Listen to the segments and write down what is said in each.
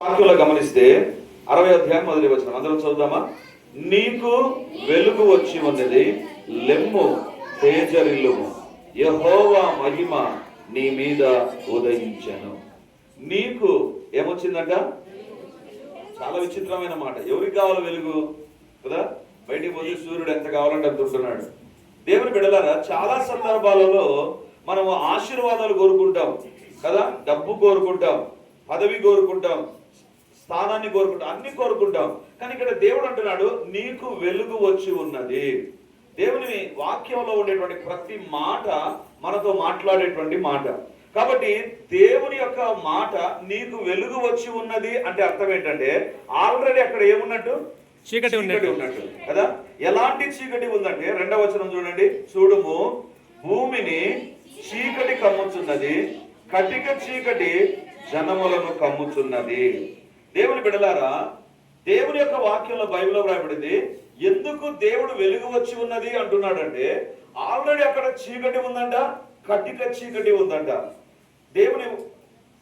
వాక్యంలో గమనిస్తే 60వ అధ్యాయం మొదటి వచనం అందరం చదువుదామా? నీకు వెలుగు వచ్చి ఉన్నది, లెమ్ము తేజరిల్లుము, యెహోవా మహిమ నీ మీద ఉదయించెను. నీకు ఏమొచ్చిందంట? చాలా విచిత్రమైన మాట. ఎవరికి కావాలి వెలుగు కదా? బయటికి పోతే సూర్యుడు ఎంత కావాలంటే అంత ఉంటున్నాడు. దేవుని బిడ్డలారా, చాలా సందర్భాలలో మనము ఆశీర్వాదాలు కోరుకుంటాం కదా, డబ్బు కోరుకుంటాం, పదవి కోరుకుంటాం, స్థానాన్ని కోరుకుంటాం, అన్ని కోరుకుంటాం. కానీ ఇక్కడ దేవుడు అంటున్నాడు, నీకు వెలుగు వచ్చి ఉన్నది. దేవుని వాక్యంలో ఉండేటువంటి ప్రతి మాట మనతో మాట్లాడేటువంటి మాట. కాబట్టి దేవుని యొక్క మాట నీకు వెలుగు వచ్చి ఉన్నది అంటే అర్థం ఏంటంటే, ఆల్రెడీ అక్కడ ఏమున్నట్టు? చీకటి ఉన్నట్టు కదా. ఎలాంటి చీకటి ఉందంటే 2వ వచనం చూడండి. చూడుము, భూమిని చీకటి కమ్ముచున్నది, కటిక చీకటి జనములను కమ్ముచున్నది. దేవుని బిడ్డలారా, దేవుని యొక్క వాక్యంలో బైబిల్లో వ్రాయబడింది, ఎందుకు దేవుడు వెలుగు వచ్చి ఉన్నది అంటున్నాడంటే, ఆల్రెడీ అక్కడ చీకటి ఉందంట, కటిక చీకటి ఉందంట. దేవుని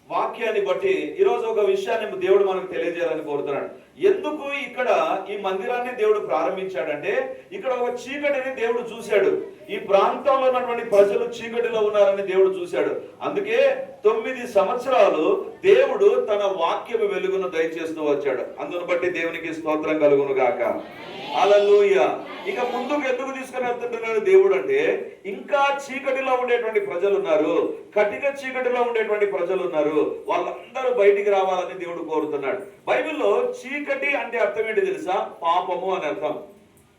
వాక్యాన్ని బట్టి ఈరోజు ఒక విషయాన్ని దేవుడు మనకు తెలియజేయాలని కోరుతున్నాడు. ఎందుకు ఇక్కడ ఈ మందిరాన్ని దేవుడు ప్రారంభించాడంటే, ఇక్కడ ఒక చీకటిని దేవుడు చూశాడు. ఈ ప్రాంతంలో ఉన్నటువంటి ప్రజలు చీకటిలో ఉన్నారని దేవుడు చూశాడు. అందుకే 9 సంవత్సరాలు దేవుడు తన వాక్యము వెలుగును దయచేస్తూ వచ్చాడు. అందును బట్టి దేవునికి స్తోత్రం కలుగును గాక. హల్లెలూయా. ఇక ముందుకు ఎందుకు తీసుకుని వెళ్తుంటున్నాడు దేవుడు అంటే, ఇంకా చీకటిలో ఉండేటువంటి ప్రజలు ఉన్నారు, కటిక చీకటిలో ఉండేటువంటి ప్రజలు ఉన్నారు, వాళ్ళందరూ బయటికి రావాలని దేవుడు కోరుతున్నాడు. బైబిల్లో చీకటి అంటే అర్థం ఏంటి తెలుసా? పాపము అని అర్థం.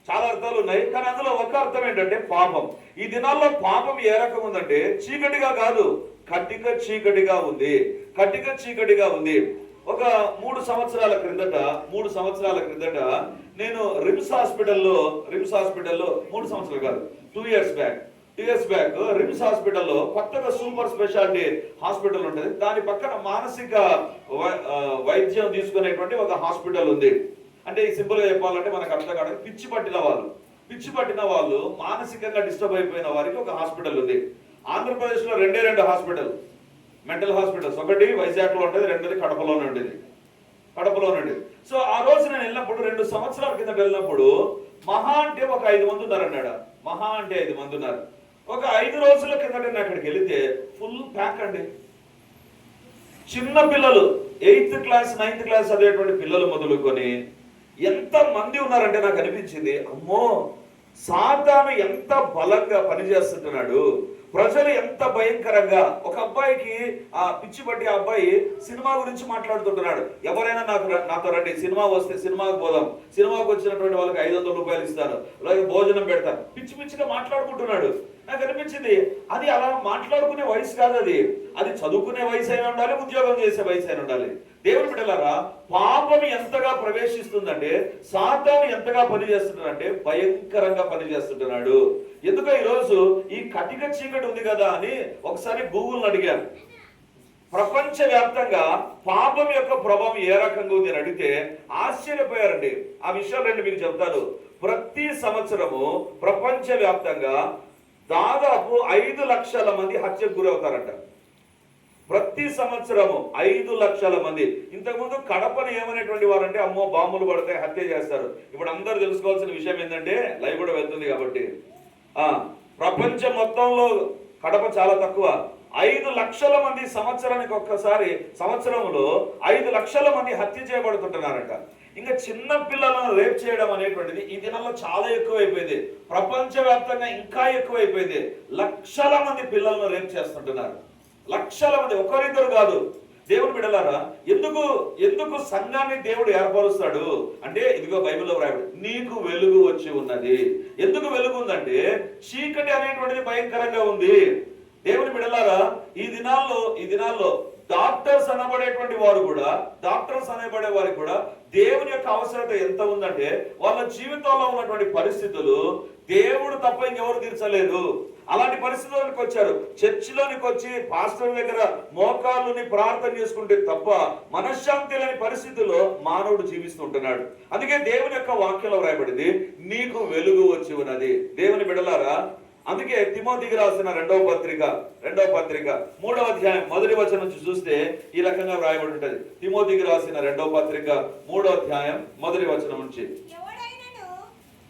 చాలా అర్థాలు ఉన్నాయి, కానీ అందులో ఒక అర్థం ఏంటంటే పాపం. ఈ దినాల్లో పాపం ఏ రకం ఉందంటే, చీకటిగా కాదు, కటిక చీకటిగా ఉంది. కటిక చీకటిగా ఉంది. ఒక 3 సంవత్సరాల క్రిందట నేను రిమ్స్ హాస్పిటల్లో 3 సంవత్సరాలు కాదు, 2 ఇయర్స్ బ్యాక్ రిమ్స్ హాస్పిటల్లో కొత్తగా సూపర్ స్పెషాలిటీ హాస్పిటల్ ఉంటుంది. దాని పక్కన మానసిక వైద్యం తీసుకునేటువంటి ఒక హాస్పిటల్ ఉంది. అంటే ఈ సింపుల్ గా చెప్పాలంటే మనకు అర్థం కాదు, పిచ్చి పట్టిన వాళ్ళు మానసికంగా డిస్టర్బ్ అయిపోయిన వారికి ఒక హాస్పిటల్ ఉంది. ఆంధ్రప్రదేశ్ లో 2 హాస్పిటల్, మెంటల్ హాస్పిటల్స్. ఒకటి వైజాగ్ లో ఉంటుంది, రెండోది కడపలోనే ఉండేది. సో ఆ రోజు నేను వెళ్ళినప్పుడు, 2 సంవత్సరాల కింద వెళ్ళినప్పుడు, మహా అంటే ఒక 5 మంది ఉన్నారన్నాడు. మహా అంటే 5 మంది ఉన్నారు. ఒక 5 రోజుల కిందట నేను అక్కడికి వెళితే ఫుల్ ప్యాక్ అండి. చిన్న పిల్లలు 8th క్లాస్ 9th క్లాస్ చదివేటువంటి పిల్లలు మొదలుకొని ఎంత మంది ఉన్నారంటే నాకు అనిపించింది, అమ్మో సాతాను ఎంత బలంగా పనిచేస్తుంటున్నాడు, ప్రజలు ఎంత భయంకరంగా. ఒక అబ్బాయికి ఆ పిచ్చి బట్టి ఆ అబ్బాయి సినిమా గురించి మాట్లాడుతుంటున్నాడు. ఎవరైనా నాతో రండి, సినిమా వస్తే సినిమాకి పోదాం, సినిమాకి వచ్చినటువంటి వాళ్ళకి 500 రూపాయలు ఇస్తాను, అలాగే భోజనం పెడతాను, పిచ్చిగా మాట్లాడుకుంటున్నాడు. నాకు అనిపించింది, అది అలా మాట్లాడుకునే వయసు కాదు, అది చదువుకునే వయసు అయినా ఉండాలి, ఉద్యోగం చేసే వయసు అయినా ఉండాలి. దేవుని బిడ్డలారా, పాపం ఎంతగా ప్రవేశిస్తుందంటే, సాతాను ఎంతగా పనిచేస్తుంటాడంటే భయంకరంగా పనిచేస్తుంటున్నాడు. ఎందుకో ఈరోజు ఈ కటిక చీకటి ఉంది కదా అని ఒకసారి గూగుల్ని అడిగాను. ప్రపంచ వ్యాప్తంగా పాపం యొక్క ప్రభావం ఏ రకంగా ఉంది అని అడిగితే ఆశ్చర్యపోయారండి. ఆ విషయాలు రెండు మీకు చెప్తాను. ప్రతి సంవత్సరము ప్రపంచ వ్యాప్తంగా దాదాపు 5 లక్షల మంది హత్యకు గురవుతారంట. ప్రతి సంవత్సరము 5 లక్షల మంది. ఇంతకుముందు కడపను ఏమనేటువంటి వారంటే, అమ్మో బాంబులు పడతాయి, హత్య చేస్తారు. ఇప్పుడు అందరూ తెలుసుకోవాల్సిన విషయం ఏంటంటే, లైవ్ కూడా వెళ్తుంది కాబట్టి, ప్రపంచం మొత్తంలో కడప చాలా తక్కువ. 5 లక్షల మంది సంవత్సరానికి ఒక్కసారి, సంవత్సరంలో 5 లక్షల మంది హత్య చేయబడుతుంటున్నారంట. ఇంకా చిన్న పిల్లలను రేప్ చేయడం అనేటువంటిది ఈ దినాల్లో చాలా ఎక్కువైపోయింది. ప్రపంచవ్యాప్తంగా ఇంకా ఎక్కువైపోయింది. లక్షల మంది పిల్లలను రేప్ చేస్తుంటున్నారు. లక్షల మంది, ఒకరిద్దరు కాదు. దేవుని బిడ్డలారా, ఎందుకు సంఘాన్ని దేవుడు ఏర్పరుస్తాడు అంటే, ఇదిగో బైబిల్లో వ్రాయబడి, నీకు వెలుగు వచ్చి ఉన్నది. ఎందుకు వెలుగు ఉందంటే, చీకటి అనేటువంటిది భయంకరంగా ఉంది. దేవుని బిడ్డలారా, ఈ దినాల్లో డాక్టర్స్ అనబడే వారికి కూడా దేవుని యొక్క అవసరత ఎంత ఉందంటే, వాళ్ళ జీవితంలో ఉన్నటువంటి పరిస్థితులు దేవుడు తప్ప ఇంకెవరు తీర్చలేదు. అలాంటి పరిస్థితుల్లోకి వచ్చారు. చర్చిలోనికి వచ్చి పాస్టర్ దగ్గర మోకాళ్ళని ప్రార్థన చేసుకుంటే తప్ప మనశ్శాంతి లేని పరిస్థితుల్లో మానవుడు జీవిస్తుంటున్నాడు. అందుకే దేవుని యొక్క వాక్యంలో వ్రాయబడింది, నీకు వెలుగు వచ్చి ఉన్నది. దేవుని బిడ్డలారా, అందుకే తిమోతికి రాసిన రెండవ పత్రిక 3వ అధ్యాయం 1వ వచనం నుంచి చూస్తే ఈ రకంగా వ్రాయబడి ఉంటుంది. తిమోతికి రాసిన 2వ పత్రిక 3వ అధ్యాయం 1వ వచనం నుంచి.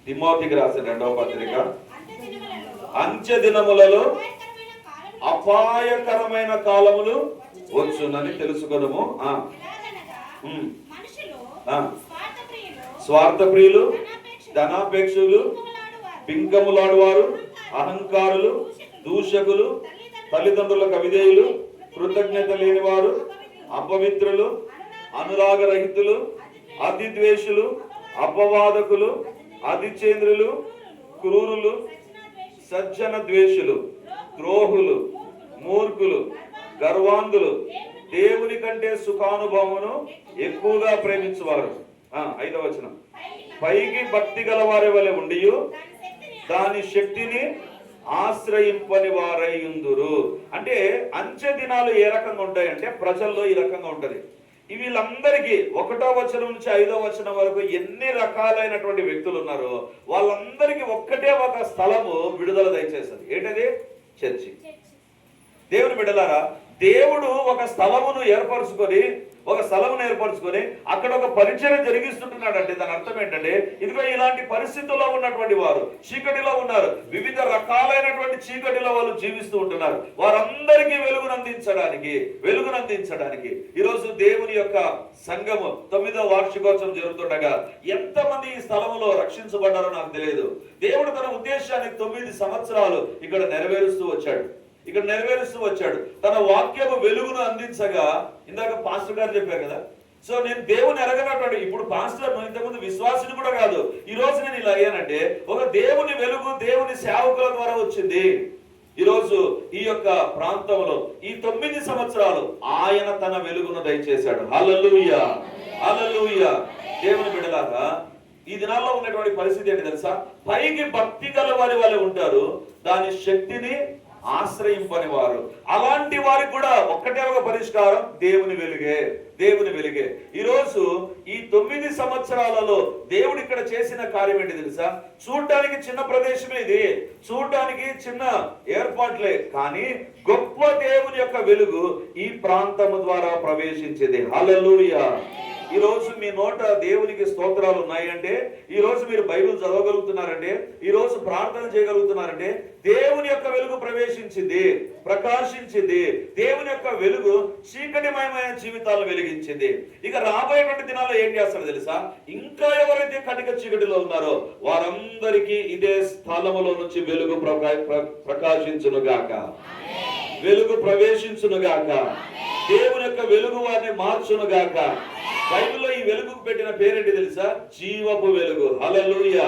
తిమోతికి రాసిన 2వ పత్రిక, అంత్య దినములలో అపాయకరమైన కాలములు వచ్చునని తెలుసుకొనుము. స్వార్థప్రియులు, ధనాపేక్షులు, పింకములాడువారు, అహంకారులు, దూషకులు, తల్లిదండ్రులకు అవిధేయులు, కృతజ్ఞత లేనివారు, అపవిత్రులు, అనురాగరహితులు, అతిద్వేషులు, అపవాదకులు, అతిచేంద్రులు, క్రూరులు, సజ్జన ద్వేషులు, ద్రోహులు, మూర్ఖులు, గర్వాంధులు, దేవుని కంటే సుఖానుభవమును ఎక్కువగా ప్రేమించువారు. 5వ వచనం, పైకి భక్తి గల వారి వలె ఉండియు దాని శక్తిని ఆశ్రయింపని వారై ఉందురు. అంటే అంచె దినాలు ఏ రకంగా ఉంటాయంటే ప్రజల్లో ఈ రకంగా ఉంటది. వీళ్ళందరికీ 1వ వచనం నుంచి 5వ వచనం వరకు ఎన్ని రకాలైనటువంటి వ్యక్తులు ఉన్నారో వాళ్ళందరికీ ఒక్కటే ఒక స్థలము విడుదల దయచేస్తుంది. ఏంటది? చర్చి. దేవుని బిడ్డలారా, దేవుడు ఒక స్థలమును ఏర్పరచుకొని అక్కడ ఒక పరిచయం జరిగిస్తుంటున్నాడంటే దాని అర్థం ఏంటంటే, ఇదిగో ఇలాంటి పరిస్థితుల్లో ఉన్నటువంటి వారు చీకటిలో ఉన్నారు, వివిధ రకాలైనటువంటి చీకటిలో వాళ్ళు జీవిస్తూ ఉంటున్నారు. వారందరికీ వెలుగునందించడానికి ఈరోజు దేవుని యొక్క సంఘము 9వ వార్షికోత్సవం జరుగుతుండగా ఎంతమంది ఈ స్థలములో రక్షించబడ్డారో నాకు తెలియదు. దేవుడు తన ఉద్దేశాన్ని 9 సంవత్సరాలు ఇక్కడ నెరవేరుస్తూ వచ్చాడు. తన వాక్యము వెలుగును అందించగా, ఇందాక పాస్టర్ గారు చెప్పారు కదా, సో నేను దేవుని ఎరగనటువంటి, ఇప్పుడు పాస్టర్ ఇంతకుముందు విశ్వాసిని కూడా కాదు, ఈ రోజు నేను ఇలా అయ్యానంటే ఒక దేవుని వెలుగు దేవుని సేవకుల ద్వారా వచ్చింది. ఈరోజు ఈ యొక్క ప్రాంతంలో ఈ 9 సంవత్సరాలు ఆయన తన వెలుగును దయచేశాడు. హల్లెలూయా, హల్లెలూయా. దేవుని బిడ్డలారా, ఈ దినాల్లో ఉన్నటువంటి పరిస్థితి ఏంటి తెలుసా? పైకి భక్తి గల వారి వాళ్ళే ఉంటారు, దాని శక్తిని ఆశ్రయింపని వారు. అలాంటి వారికి కూడా ఒక్కటే ఒక పరిష్కారం, దేవుని వెలుగే. ఈరోజు ఈ 9 సంవత్సరాలలో దేవుడు ఇక్కడ చేసిన కార్యం ఏంటి తెలుసా? చూడటానికి చిన్న ప్రదేశమే ఇది, చూడటానికి చిన్న ఏర్పాట్లే, కానీ గొప్ప దేవుని యొక్క వెలుగు ఈ ప్రాంతము ద్వారా ప్రవేశించింది. హల్లెలూయా. ఈ రోజు మీ నోట దేవునికి స్తోత్రాలు ఉన్నాయంటే, ఈ రోజు మీరు బైబిల్ చదవగలుగుతున్నారంటే, ఈ రోజు ప్రార్థన చేయగలుగుతున్నారంటే దేవుని యొక్క వెలుగు ప్రకాశించింది. దేవుని యొక్క వెలుగు చీకటిమయమైన జీవితాలను వెలిగించింది. ఇక రాబోయేటువంటి దినాల్లో ఏం చేస్తారో తెలుసా? ఇంకా ఎవరైతే కటిక చీకటిలో ఉన్నారో వారందరికీ ఇదే స్థలములో నుంచి వెలుగు ప్రకాశించునుగాక, వెలుగు ప్రవేశించునుగాక, దేవుని యొక్క వెలుగు వారిని మార్చునుగాక. బైబిల్లో ఈ వెలుగుకు పెట్టిన పేరేంటి తెలుసా? జీవపు వెలుగు. హల్లెలూయా.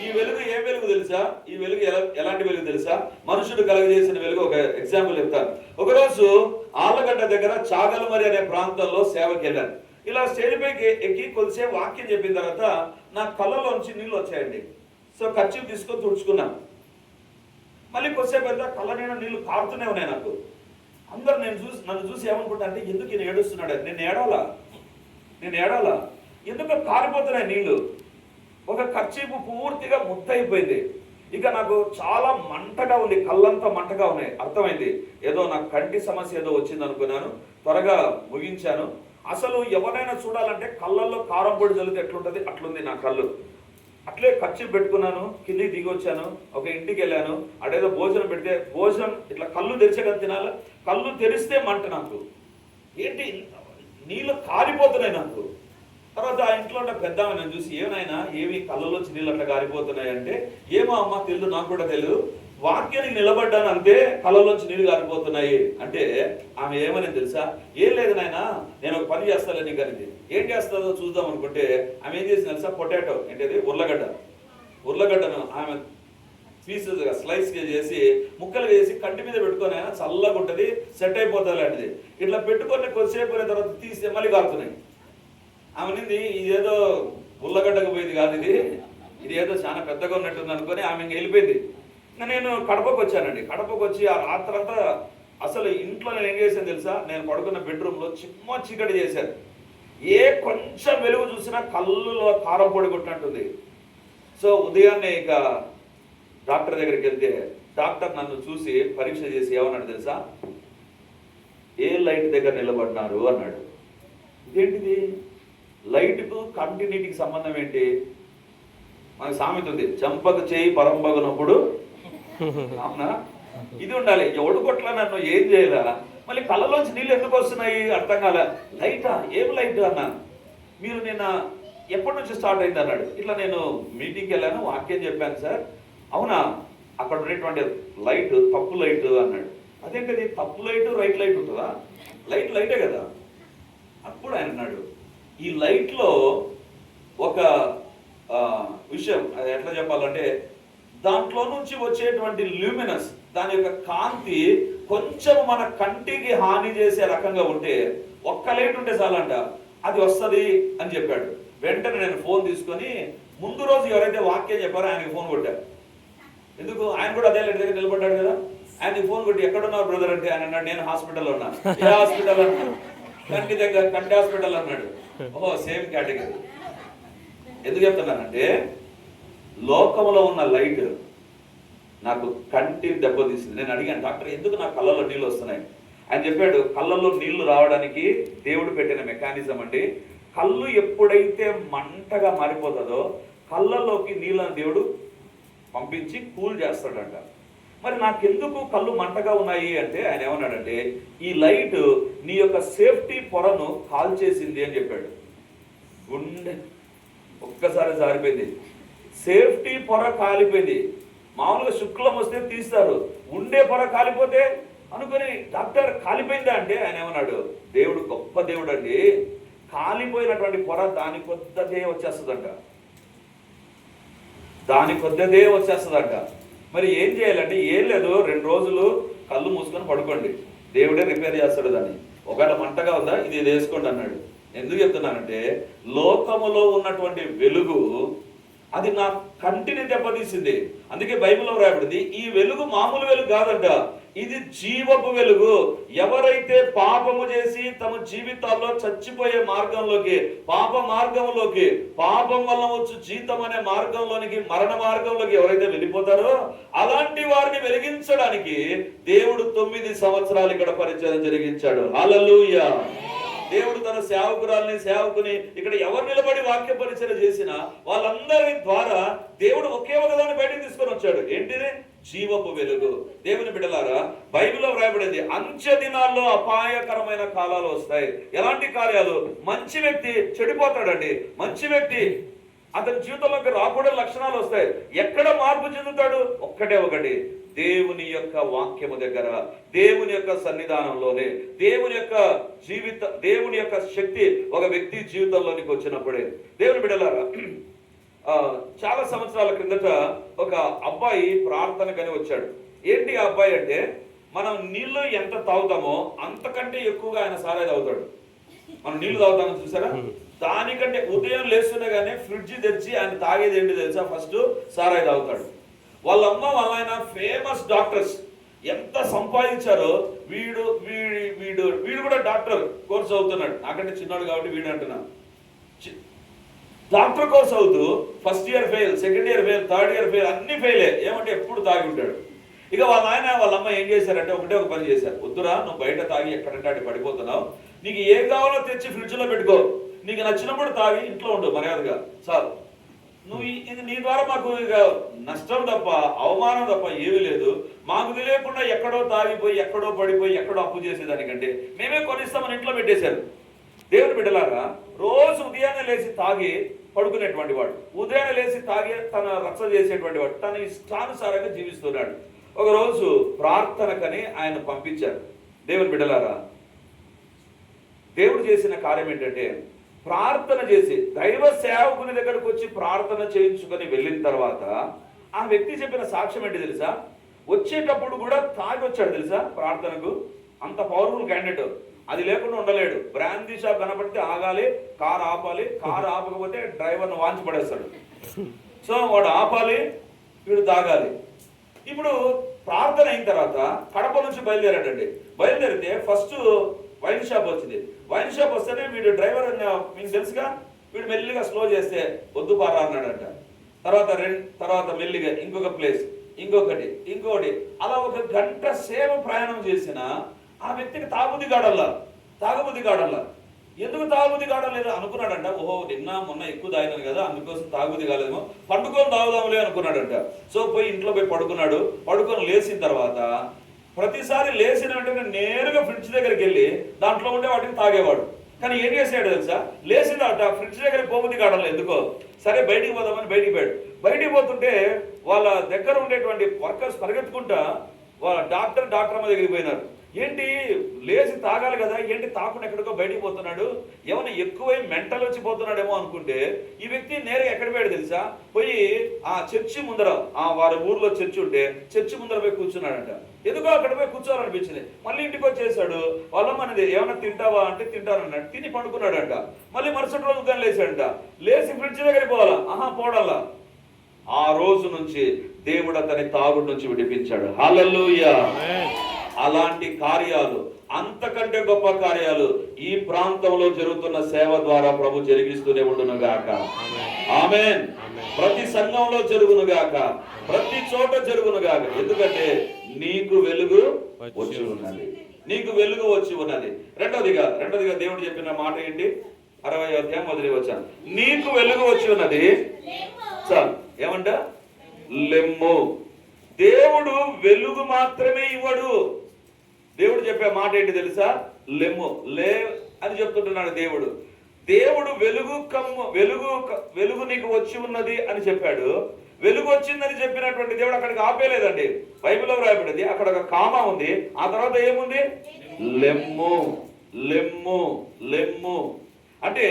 ఈ వెలుగు ఏ వెలుగు తెలుసా? ఈ వెలుగు ఎలాంటి వెలుగు తెలుసా? మనుషుడు కలగజేసిన వెలుగు. ఒక ఎగ్జాంపుల్ చెప్తాను. ఒకరోజు ఆళ్ళగడ్డ దగ్గర చాగలమరి అనే ప్రాంతంలో సేవకి వెళ్ళాను. ఇలా స్టేజ్ పైకి ఎక్కి కొద్దిసేపు వాక్యం చెప్పిన తర్వాత నా కళ్ళలోంచి నీళ్ళు వచ్చాయండి. సో కర్చీఫ్ తీసుకొని తుడుచుకున్నాను. మళ్ళీ కొద్దిసేపు వెళ్తే కళ్ళ నిండా నీళ్లు కారుతూనే ఉన్నాయి నాకు. అందరు నన్ను చూసి ఏమనుకుంటా అంటే, ఎందుకు ఈయన ఏడుస్తున్నాడు? నేను ఏడాలా ఎందుకు కారిపోతున్నాయి నీళ్లు? ఒక కర్చీపు పూర్తిగా ముద్దయిపోయింది. ఇక నాకు చాలా మంటగా ఉంది, కళ్ళంతా మంటగా ఉన్నాయి. అర్థమైంది, ఏదో నాకు కంటి సమస్య ఏదో వచ్చింది అనుకున్నాను. త్వరగా ముగించాను. అసలు ఎవరైనా చూడాలంటే కళ్ళల్లో కారం పొడి చల్లితే ఎట్లుంటుంది అట్లుంది నా కళ్ళు. అట్లే కర్చీపు పెట్టుకున్నాను, కిందికి దిగి వచ్చాను. ఒక ఇంటికి వెళ్ళాను, అడేదో భోజనం పెడితే భోజనం ఇట్లా కళ్ళు తెరిచే కదా తినాలి, కళ్ళు తెరిస్తే మంట నాకు. ఏంటి నీళ్ళు కారిపోతున్నాయి నాకు. తర్వాత ఆ ఇంట్లో ఉన్న పెద్ద నన్ను చూసి, ఏమైనా ఏమి కళ్ళలోంచి నీళ్ళు అట్లా కారిపోతున్నాయి అంటే, ఏమో అమ్మ తెలియదు, నాకు కూడా తెలియదు, వాక్యానికి నిలబడ్డాను అంతే కళ్ళలోంచి నీళ్ళు కారిపోతున్నాయి అంటే, ఆమె ఏమని తెలుసా? ఏం లేదు నాయన, నేను ఒక పని చేస్తాను నీకు అనేది. ఏం చేస్తుందో చూద్దాం అనుకుంటే ఆమె ఏం చేసింది తెలుసా? పొటాటో ఏంటది, ఉర్లగడ్డను ఆమె పీసెస్గా స్లైస్ చేసి ముక్కలు వేసి కంటి మీద పెట్టుకొని, అయినా చల్లగా ఉంటుంది, సెట్ అయిపోతుంది లాంటిది. ఇట్లా పెట్టుకొని కొద్దిసేపు అయిన తర్వాత తీస్తే మళ్ళీ కారుతున్నాయి. ఆమె నింది ఇదేదో ఉల్లగడ్డకు పోయింది కాదు, ఇది ఏదో చాలా పెద్దగా ఉన్నట్టుంది అనుకొని ఆమె ఇంక వెళ్ళిపోయింది. ఇంకా నేను కడపకు వచ్చానండి. కడపకు వచ్చి ఆ రాత్రంతా అసలు ఇంట్లో నేను ఏం చేశాను తెలుసా? నేను పడుకున్న బెడ్రూమ్లో చిమ్మ చీకటి చేశాను. ఏ కొంచెం వెలుగు చూసినా కళ్ళులో కారం పొడి కొట్టినట్టుంది. సో ఉదయాన్నే ఇక డాక్టర్ దగ్గరికి వెళ్తే డాక్టర్ నన్ను చూసి పరీక్ష చేసి ఏమన్నాడు తెలుసా? ఏ లైట్ దగ్గర నిలబడినారు అన్నాడు. ఇదేంటిది? లైట్కు కంటిన్యూటీకి సంబంధం ఏంటి? మనకు సామెత ఉంది, చంపకు చేయి పరంబగనప్పుడు. అవునా? ఇది ఉండాలి. ఎవడు కొట్ల నన్ను ఏం చేయాలా? మళ్ళీ కళ్ళలోంచి నీళ్ళు ఎందుకు వస్తున్నాయి అర్థం కాల. లైటా? ఏం లైట్ అన్నాను. మీరు నిన్న ఎప్పటి నుంచి స్టార్ట్ అయింది అన్నాడు. ఇట్లా నేను మీటింగ్కి వెళ్ళాను, వాక్యం చెప్పాను సార్. అవునా? అక్కడ ఉండేటువంటి లైట్ తప్పు లైట్ అన్నాడు. అదేంటది? తప్పు లైట్ రైట్ లైట్ ఉంటుందా? లైట్ లైటే కదా. అప్పుడు ఆయన అన్నాడు, ఈ లైట్లో ఒక విషయం, అది ఎట్లా చెప్పాలంటే, దాంట్లో నుంచి వచ్చేటువంటి ల్యూమినస్, దాని యొక్క కాంతి కొంచెం మన కంటికి హాని చేసే రకంగా ఉంటే, ఒక్క లైట్ ఉంటే చాలంట అది వస్తుంది అని చెప్పాడు. వెంటనే నేను ఫోన్ తీసుకొని ముందు రోజు ఎవరైతే వాక్యం చెప్పారో ఆయనకి ఫోన్ కొట్టారు. ఎందుకు? ఆయన కూడా అదే లైట్ దగ్గర నిలబడ్డాడు కదా. ఆయనకి ఫోన్ కొట్టి ఎక్కడున్నారు బ్రదర్ అంటే ఆయన అన్నాడు, నేను హాస్పిటల్లో ఉన్నా. ఏ హాస్పిటల్ అన్నాడు? కంటి దగ్గర, కంటి హాస్పిటల్ అన్నాడు. ఓహో, సేమ్ కేటగిరీ. ఎందుకు చెప్తున్నానంటే, లోకంలో ఉన్న లైట్ నాకు కంటి దెబ్బతీసింది. నేను అడిగాను, డాక్టర్ ఎందుకు నా కళ్ళలో నీళ్ళు వస్తున్నాయి? ఆయన చెప్పాడు, కళ్ళల్లో నీళ్లు రావడానికి దేవుడు పెట్టిన మెకానిజం అండి. కళ్ళు ఎప్పుడైతే మంటగా మారిపోతుందో కళ్ళల్లోకి నీళ్ళని దేవుడు పంపించి కూల్ చేస్తాడంట. మరి నాకెందుకు కళ్ళు మంటగా ఉన్నాయి అంటే ఆయన ఏమన్నాడంటే, ఈ లైట్ నీ యొక్క సేఫ్టీ పొరను కాల్ చేసింది అని చెప్పాడు. గుండె ఒక్కసారి జారిపోయింది. సేఫ్టీ పొర కాలిపోయింది. మామూలుగా శుక్లం వస్తే తీస్తారు, ఉండే పొర కాలిపోతే అనుకుని డాక్టర్ కాలిపోయిందా అంటే ఆయన ఏమన్నాడు, దేవుడు గొప్ప దేవుడు అండి, కాలిపోయినటువంటి పొర దాని కొద్దదే వచ్చేస్తుందంట, దాని కొద్దదే వచ్చేస్తుందంట. మరి ఏం చేయాలంటే, ఏం లేదు, 2 రోజులు కళ్ళు మూసుకొని పడుకోండి, దేవుడే రిపేర్ చేస్తాడు దాన్ని. ఒకవేళ మంటగా ఉందా ఇది వేసుకోండి అన్నాడు. ఎందుకు చెప్తున్నానంటే, లోకములో ఉన్నటువంటి వెలుగు అది నా కంటిని దెబ్బతీసింది. అందుకే బైబిల్లో రాయబడింది, ఈ వెలుగు మామూలు వెలుగు కాదంట, ఇది జీవపు వెలుగు. ఎవరైతే పాపము చేసి తమ జీవితాల్లో చచ్చిపోయే మార్గంలోకి, పాప మార్గంలోకి, పాపం వల్ల వచ్చు జీతం అనే మార్గంలోనికి, మరణ మార్గంలోకి ఎవరైతే వెళ్ళిపోతారో అలాంటి వారిని వెలిగించడానికి దేవుడు 9 సంవత్సరాలు ఇక్కడ పరిచయం జరిగించాడు. హల్లెలూయా. దేవుడు తన సేవకుని ఇక్కడ ఎవరు నిలబడి వాక్య పరిచయం చేసినా వాళ్ళందరి ద్వారా దేవుడు ఒకే ఒకదాన్ని బయటకు తీసుకొని వచ్చాడు. ఏంటిది? జీవపు వెలుగు. దేవుని బిడ్డలారా, బైబిల్లో వ్రాయబడింది, అంత్య దినాల్లో అపాయకరమైన కాలాలు వస్తాయి. ఎలాంటి కార్యాలు? మంచి వ్యక్తి చెడిపోతాడండి. మంచి వ్యక్తి అతని జీవితంలోకి రాకూడని లక్షణాలు వస్తాయి. ఎక్కడ మార్పు చెందుతాడు? ఒకటి, దేవుని యొక్క వాక్యము దగ్గర, దేవుని యొక్క సన్నిధానంలోనే, దేవుని యొక్క శక్తి ఒక వ్యక్తి జీవితంలోనికి వచ్చినప్పుడే. దేవుని బిడ్డలారా, చాలా సంవత్సరాల క్రిందట ఒక అబ్బాయి ప్రార్థనకని వచ్చాడు. ఏంటి ఆ అబ్బాయి అంటే, మనం నీళ్లు ఎంత తాగుతామో అంతకంటే ఎక్కువగా ఆయన సారాయి తాగుతాడు. మనం నీళ్లు తాగుతామని చూసారా? దానికంటే ఉదయం లేస్తున్నా కానీ ఫ్రిడ్జ్ తెచ్చి ఆయన తాగేది ఏంటి తెలుసా? ఫస్ట్ సారాయి తాగుతాడు. వాళ్ళ అమ్మ వాళ్ళ ఆయన ఫేమస్ డాక్టర్స్, ఎంత సంపాదించారో. వీడు కూడా డాక్టర్ కోర్స్ అవుతున్నాడు, నాకంటే చిన్నాడు కాబట్టి వీడు అంటున్నా. డాక్టర్ కోర్స్ అవుతూ first year fail, second year fail, third year fail, అన్ని ఫెయిలే. ఏమంటే ఎప్పుడు తాగి ఉంటాడు. ఇక వాళ్ళ ఆయన వాళ్ళ అమ్మ ఏం చేశారంటే, ఒక పని చేశారు, వద్దురా నువ్వు బయట తాగి ఎక్కడంటే అటు పడిపోతున్నావు, నీకు ఏం కావాలో తెచ్చి ఫ్రిడ్జ్లో పెట్టుకో, నీకు నచ్చినప్పుడు తాగి ఇంట్లో ఉండు మర్యాదగా చాలు, నువ్వు ఇది నీ ద్వారా మాకు ఇక నష్టం తప్ప అవమానం తప్ప ఏమీ లేదు, మాకు తెలియకుండా ఎక్కడో తాగిపోయి ఎక్కడో పడిపోయి ఎక్కడో అప్పు చేసేదానికంటే మేమే కొనిస్తామని ఇంట్లో పెట్టేశారు. దేవుని బిడ్డలారా, రోజు ఉదయాన్నే లేచి తాగి పడుకునేటువంటి వాడు, ఉదయాన్నే లేచి తాగి తన రక్ష చేసేటువంటి వాడు, తన ఇష్టానుసారంగా జీవిస్తున్నాడు. ఒకరోజు ప్రార్థనకని ఆయన పంపించారు. దేవుని బిడ్డలారా, దేవుడు చేసిన కార్యం ఏంటంటే, ప్రార్థన చేసి దైవ సేవకుని దగ్గరకు వచ్చి ప్రార్థన చేయించుకొని వెళ్ళిన తర్వాత ఆ వ్యక్తి చెప్పిన సాక్ష్యం ఏంటి తెలుసా? వచ్చేటప్పుడు కూడా తాగి వచ్చాడు తెలుసా ప్రార్థనకు. అంత పవర్ఫుల్ క్యాండిడేట్, అది లేకుండా ఉండలేడు. బ్రాందీ షాప్ కనపడితే ఆగాలి, కారు ఆపాలి, కారు ఆపకపోతే డ్రైవర్ను వాంచి పడేస్తాడు. సో వాడు ఆపాలి, వీడు తాగాలి. ఇప్పుడు ప్రార్థన అయిన తర్వాత కడప నుంచి బయలుదేరాడండి. బయలుదేరితే ఫస్ట్ వైన్ షాప్ వచ్చింది. వైన్ షాప్ వస్తేనే వీడు డ్రైవర్ మీకు తెలుసుగా, వీడు మెల్లిగా స్లో చేస్తే వద్దు పారా అన్నాడంట. తర్వాత మెల్లిగా ఇంకొక ప్లేస్, ఇంకోటి అలా 1 గంట సేపు ప్రయాణం చేసిన ఆ వ్యక్తికి తాగుబుద్ధి కాడల్లా. ఎందుకు తాగుబుద్ధి కావడం అనుకున్నాడంట. ఓహో, నిన్న మొన్న ఎక్కువ తాగినాను కదా, అందుకోసం తాగుబుద్ధి కాలేదేమో, పండుకొని తాగుదాంలే అనుకున్నాడంట. సో పోయి ఇంట్లో పోయి పడుకొని లేచిన తర్వాత ప్రతిసారి లేచిన వెంటనే నేరుగా ఫ్రిడ్జ్ దగ్గరికి వెళ్ళి దాంట్లో ఉండే వాటిని తాగేవాడు. కానీ ఏం చేసాడు తెలుసా, లేచిన తర్వాత ఫ్రిడ్జ్ దగ్గరికి పోబుద్ధి కావడం ఎందుకో, సరే బయటికి పోదామని బయటికి పోతుంటే వాళ్ళ దగ్గర ఉండేటువంటి వర్కర్స్ పరిగెత్తుకుంటా వాళ్ళ డాక్టర్ అమ్మ దగ్గరికి పోయినారు. ఏంటి లేచి తాగాలి కదా, ఏంటి తాకుండా ఎక్కడికో బయటికి పోతున్నాడు, ఏమైనా ఎక్కువై మెంటల్ వచ్చి పోతున్నాడేమో అనుకుంటే ఈ వ్యక్తి నేరుగా ఎక్కడ పోయాడు తెలుసా, పోయి ఆ చర్చి ముందర, వారి ఊర్లో చర్చి ఉంటే చర్చి ముందర పోయి కూర్చున్నాడంట. ఎందుకో అక్కడ పోయి కూర్చోవాలనిపించింది. మళ్ళీ ఇంటికి వచ్చేసాడు. వాళ్ళమ్మనేది ఏమైనా తింటావా అంటే తింటానన్నాడు. తిని పడుకున్నాడంట. మళ్ళీ మరుసటి రోజు ఉదయం లేచాడంట. లేచి ఫ్రిడ్జ్ దగ్గరికి పోవాలా. ఆ రోజు నుంచి దేవుడు అతని తాగుడు నుంచి విడిపించాడు. హల్లెలూయా. అలాంటి కార్యాలు, అంతకంటే గొప్ప కార్యాలు ఈ ప్రాంతంలో జరుగుతున్న సేవ ద్వారా ప్రభు జరిగిస్తూనే ఉండును గాక. ఆమేన్. ప్రతి సంఘంలో జరుగును గాక, ప్రతి చోట జరుగును గాక. ఎందుకంటే నీకు వెలుగు వచ్చి ఉన్నది. రెండోదిగా దేవుడు చెప్పిన మాట ఏంటి? 60వ అధ్యాయం మొదటి వచనం, నీకు వెలుగు వచ్చి ఉన్నది. చాలు, ఏమంట? లెమ్ము. దేవుడు వెలుగు మాత్రమే ఇవ్వడు. దేవుడు చెప్పే మాట ఏంటి తెలుసా? లెమ్ము, లే అని చెప్తుంటున్నాడు దేవుడు వెలుగు నీకు వచ్చి ఉన్నది అని చెప్పాడు. వెలుగు వచ్చిందని చెప్పినటువంటి దేవుడు అక్కడికి ఆపేలేదండి. బైబిల్లో రాయబడింది, అక్కడ ఒక కామా ఉంది, ఆ తర్వాత ఏముంది? లెమ్ము. అంటే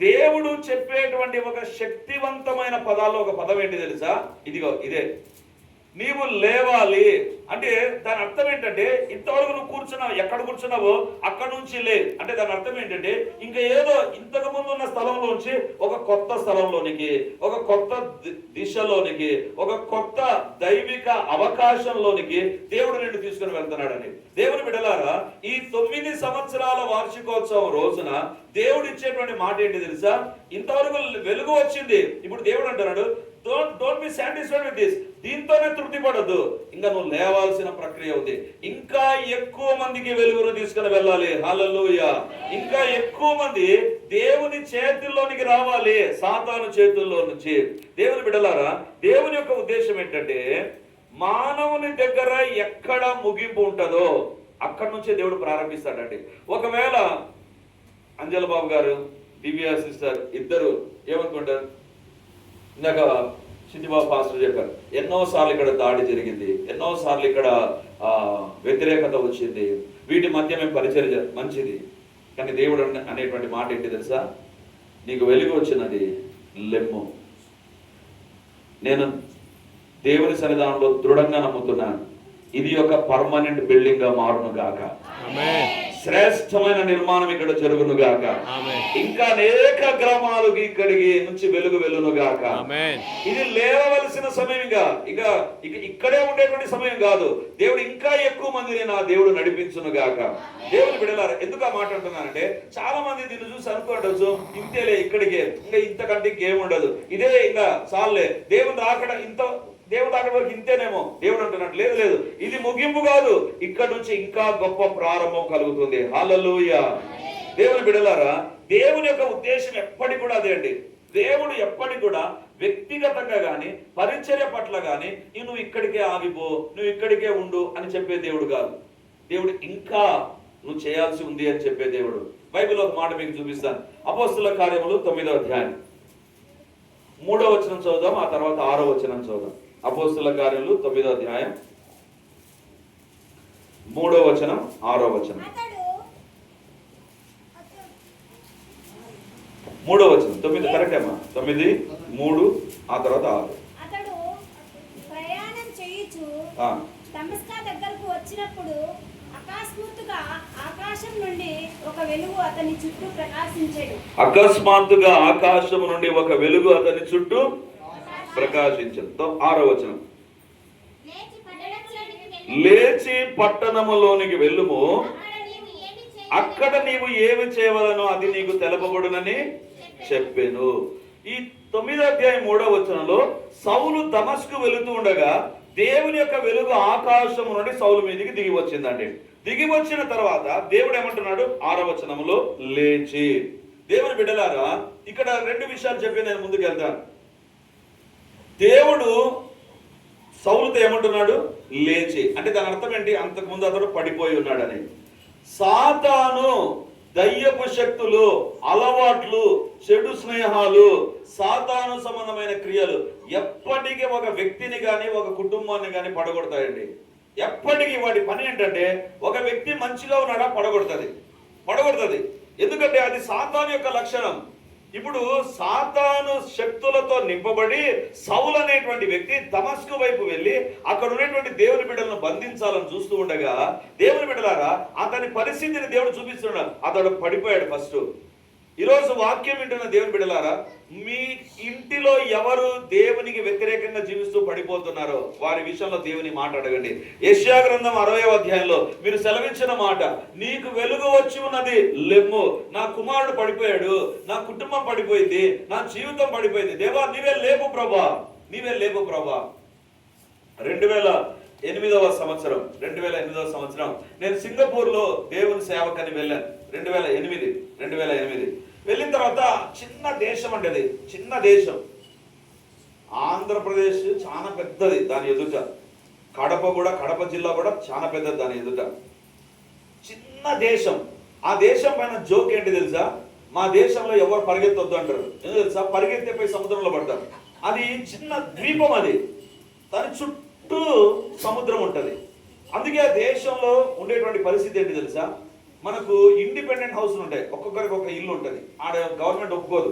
దేవుడు చెప్పేటువంటి ఒక శక్తివంతమైన పదాల్లో ఒక పదం ఏంటి తెలుసా? ఇదే, నీవు లేవాలి అంటే దాని అర్థం ఏంటంటే, ఇంతవరకు నువ్వు కూర్చున్నావు, ఎక్కడ కూర్చున్నావో అక్కడ నుంచి లే అంటే దాని అర్థం ఏంటంటే, ఇంకా ఏదో ఇంతకు ముందు ఉన్న స్థలంలోంచి ఒక కొత్త స్థలంలోనికి, ఒక కొత్త దిశలోనికి, ఒక కొత్త దైవిక అవకాశంలోనికి దేవుడు నిన్ను తీసుకుని వెళ్తున్నాడని. దేవుని బిడ్డలారా, ఈ 9 సంవత్సరాల వార్షికోత్సవం రోజున దేవుడు ఇచ్చేటువంటి మాట ఏంటి తెలుసా? ఇంతవరకు వెలుగు వచ్చింది, ఇప్పుడు దేవుడు అంటున్నాడు, don't be satisfied with this, దీంతోనే తృప్తి పడద్దు, ఇంకా నువ్వు లేవాల్సిన ప్రక్రియ ఉంది. ఇంకా ఎక్కువ మందికి వెలుగును తీసుకుని వెళ్ళాలి. హల్లెలూయా. ఇంకా ఎక్కువ మంది దేవుని చేతుల్లోనికి రావాలి, సాతాను చేతుల్లో నుంచి. దేవుని బిడ్డలారా, దేవుని యొక్క ఉద్దేశం ఏంటంటే, మానవుని దగ్గర ఎక్కడ ముగింపు ఉంటుందో అక్కడి నుంచే దేవుడు ప్రారంభిస్తాడండి. ఒకవేళ అంజల బాబు గారు, దివ్య సిస్టర్ ఇద్దరు ఏమనుకుంటారు? ఇందాక చిట్టిబాబు పాస్టర్ చెప్పారు, ఎన్నోసార్లు ఇక్కడ దాడి జరిగింది, ఎన్నోసార్లు ఇక్కడ వ్యతిరేకత వచ్చింది, వీటి మధ్య మేము పరిచర్య మంచిది. కానీ దేవుడు అనేటువంటి మాట ఏంటి తెలుసా? నీకు వెలుగు వచ్చినది, లెమ్ము. నేను దేవుని సన్నిధానంలో దృఢంగా నమ్ముతున్నాను, ఇది ఒక పర్మనెంట్ బిల్డింగ్ గా మారును గాక. శ్రేష్టమైన నిర్మాణం ఇక్కడ జరుగును గాక. ఇంకా అనేక గ్రామాలకు ఇక్కడికి నుంచి వెలుగు వెలును గాక. ఇది లేవవలసిన సమయం, ఇక ఇక్కడే ఉండేటువంటి సమయం కాదు. దేవుడు ఇంకా ఎక్కువ మందిని నా దేవుడు నడిపించును గాక. దేవుని బిడ్డలారా, ఎందుకు ఆ మాట అంటున్నానంటే, చాలా మంది దీన్ని చూసి అనుకోవచ్చు, ఇంతేలే, ఇక్కడికే, ఇంకా ఇంతకంటే ఇంకేముండదు, ఇదే ఇంకా చాలే, దేవుడు అక్కడి వరకు ఇంతేనేమో. దేవుడు అంటున్నాడు, లేదు, ఇది ముగింపు కాదు, ఇక్కడ నుంచి ఇంకా గొప్ప ప్రారంభం కలుగుతుంది. హల్లెలూయా. దేవుని బిడ్డలారా, దేవుని యొక్క ఉద్దేశం ఎప్పటికి కూడా అదే అండి. దేవుడు ఎప్పటికి కూడా వ్యక్తిగతంగా గాని, పరిచర్య పట్ల గాని, నువ్వు ఇక్కడికే ఆగిపో, నువ్వు ఇక్కడికే ఉండు అని చెప్పే దేవుడు కాదు. దేవుడు ఇంకా నువ్వు చేయాల్సి ఉంది అని చెప్పే దేవుడు. బైబిల్లో ఒక మాట మీకు చూపిస్తాను. అపోస్తలుల కార్యములు 9వ అధ్యాయం 3వ వచనం చదువుదాం, ఆ తర్వాత 6వ వచనం చదువుదాం. అపోస్తలుల కార్యములు 9వ అధ్యాయం 3వ వచనం 6వ వచనం. 3వ వచనం 9 కరెక్టేమా? 9, 3 ఆ తర్వాత 6. అతడు ప్రయాణం చేయుచు దమస్కా దగ్గరకు వచ్చినప్పుడు అకస్మాత్తుగా ఆకాశం నుండి ఒక వెలుగు అతని చుట్టూ ప్రకాశించెను. అకస్మాత్తుగా ఆకాశం నుండి ఒక వెలుగు అతని చుట్టూ ప్రకాశించను. 6వ వచనం, లేచి పట్టణములోనికి వెళ్ళుము, అక్కడ నీవు ఏమి చేయవలనో అది నీకు తెలపబడునని చెప్పెను. ఈ 9వ అధ్యాయం 3వ వచనంలో సౌలు దమస్కు వెళుతూ ఉండగా దేవుని యొక్క వెలుగు ఆకాశం నుండి సౌలు మీదకి దిగి వచ్చిందండి. దిగి వచ్చిన తర్వాత దేవుడు ఏమంటున్నాడు 6వ వచనంలో, లేచి. దేవుని బిడ్డలారా, ఇక్కడ 2 విషయాలు చెప్పి నేను ముందుకు వెళ్తాను. దేవుడు సౌలుతో ఏమంటున్నాడు? లేచి. అంటే దాని అర్థం ఏంటి? అంతకుముందు అతడు పడిపోయి ఉన్నాడని. సాతాను దయ్యపు శక్తులు, అలవాట్లు, చెడు స్నేహాలు, సాతాను సంబంధమైన క్రియలు ఎప్పటికీ ఒక వ్యక్తిని కానీ ఒక కుటుంబాన్ని కానీ పడగొడతాయండి. ఎప్పటికీ వాడి పని ఏంటంటే, ఒక వ్యక్తి మంచిగా ఉన్నాడా పడగొడుతుంది. ఎందుకంటే అది సాతాను యొక్క లక్షణం. ఇప్పుడు సాతాను శక్తులతో నింపబడి సౌలు అనేటువంటి వ్యక్తి దమస్కు వైపు వెళ్ళి అక్కడ ఉన్నటువంటి దేవుని బిడ్డలను బంధించాలని చూస్తూ ఉండగా, దేవుని బిడ్డలారా, అతని పరిస్థితిని దేవుడు చూపిస్తున్నాడు. అతడు పడిపోయాడు ఫస్ట్. ఈరోజు వాక్యం వింటున్న దేవుని బిడ్డలారా, మీ ఇంటిలో ఎవరు దేవునికి వ్యతిరేకంగా జీవిస్తూ పడిపోతున్నారో వారి విషయంలో దేవుని మాట అడగండి. యెషయా గ్రంథం 60వ అధ్యాయంలో మీరు సెలవించిన మాట, నీకు వెలుగు వచ్చి ఉన్నది, లెమ్ము. నా కుమారుడు పడిపోయాడు, నా కుటుంబం పడిపోయింది, నా జీవితం పడిపోయింది. దేవా నీవే లేపు ప్రభా, నీవే లేపు ప్రభా. 2008వ సంవత్సరం నేను సింగపూర్లో దేవుని సేవకని వెళ్ళాను. 2008 వెళ్ళిన తర్వాత చిన్న దేశం అంటే అది చిన్న దేశం. ఆంధ్రప్రదేశ్ చాలా పెద్దది దాని ఎదుట, కడప జిల్లా కూడా చాలా పెద్దది దాని ఎదుట. చిన్న దేశం. ఆ దేశం పైన జోక్ ఏంటి తెలుసా? మా దేశంలో ఎవరు పరిగెత్తొద్దు అంటారు. ఎందుకు తెలుసా? పరిగెత్తిపోయి సముద్రంలో పడతారు. అది చిన్న ద్వీపం, అది దాని చుట్టూ సముద్రం ఉంటుంది. అందుకే ఆ దేశంలో ఉండేటువంటి పరిస్థితి ఏంటి తెలుసా? మనకు ఇండిపెండెంట్ హౌస్లు ఉంటాయి, ఒక్కొక్కరికి ఒక ఇల్లు ఉంటుంది. ఆడ గవర్నమెంట్ ఒప్పుకోదు,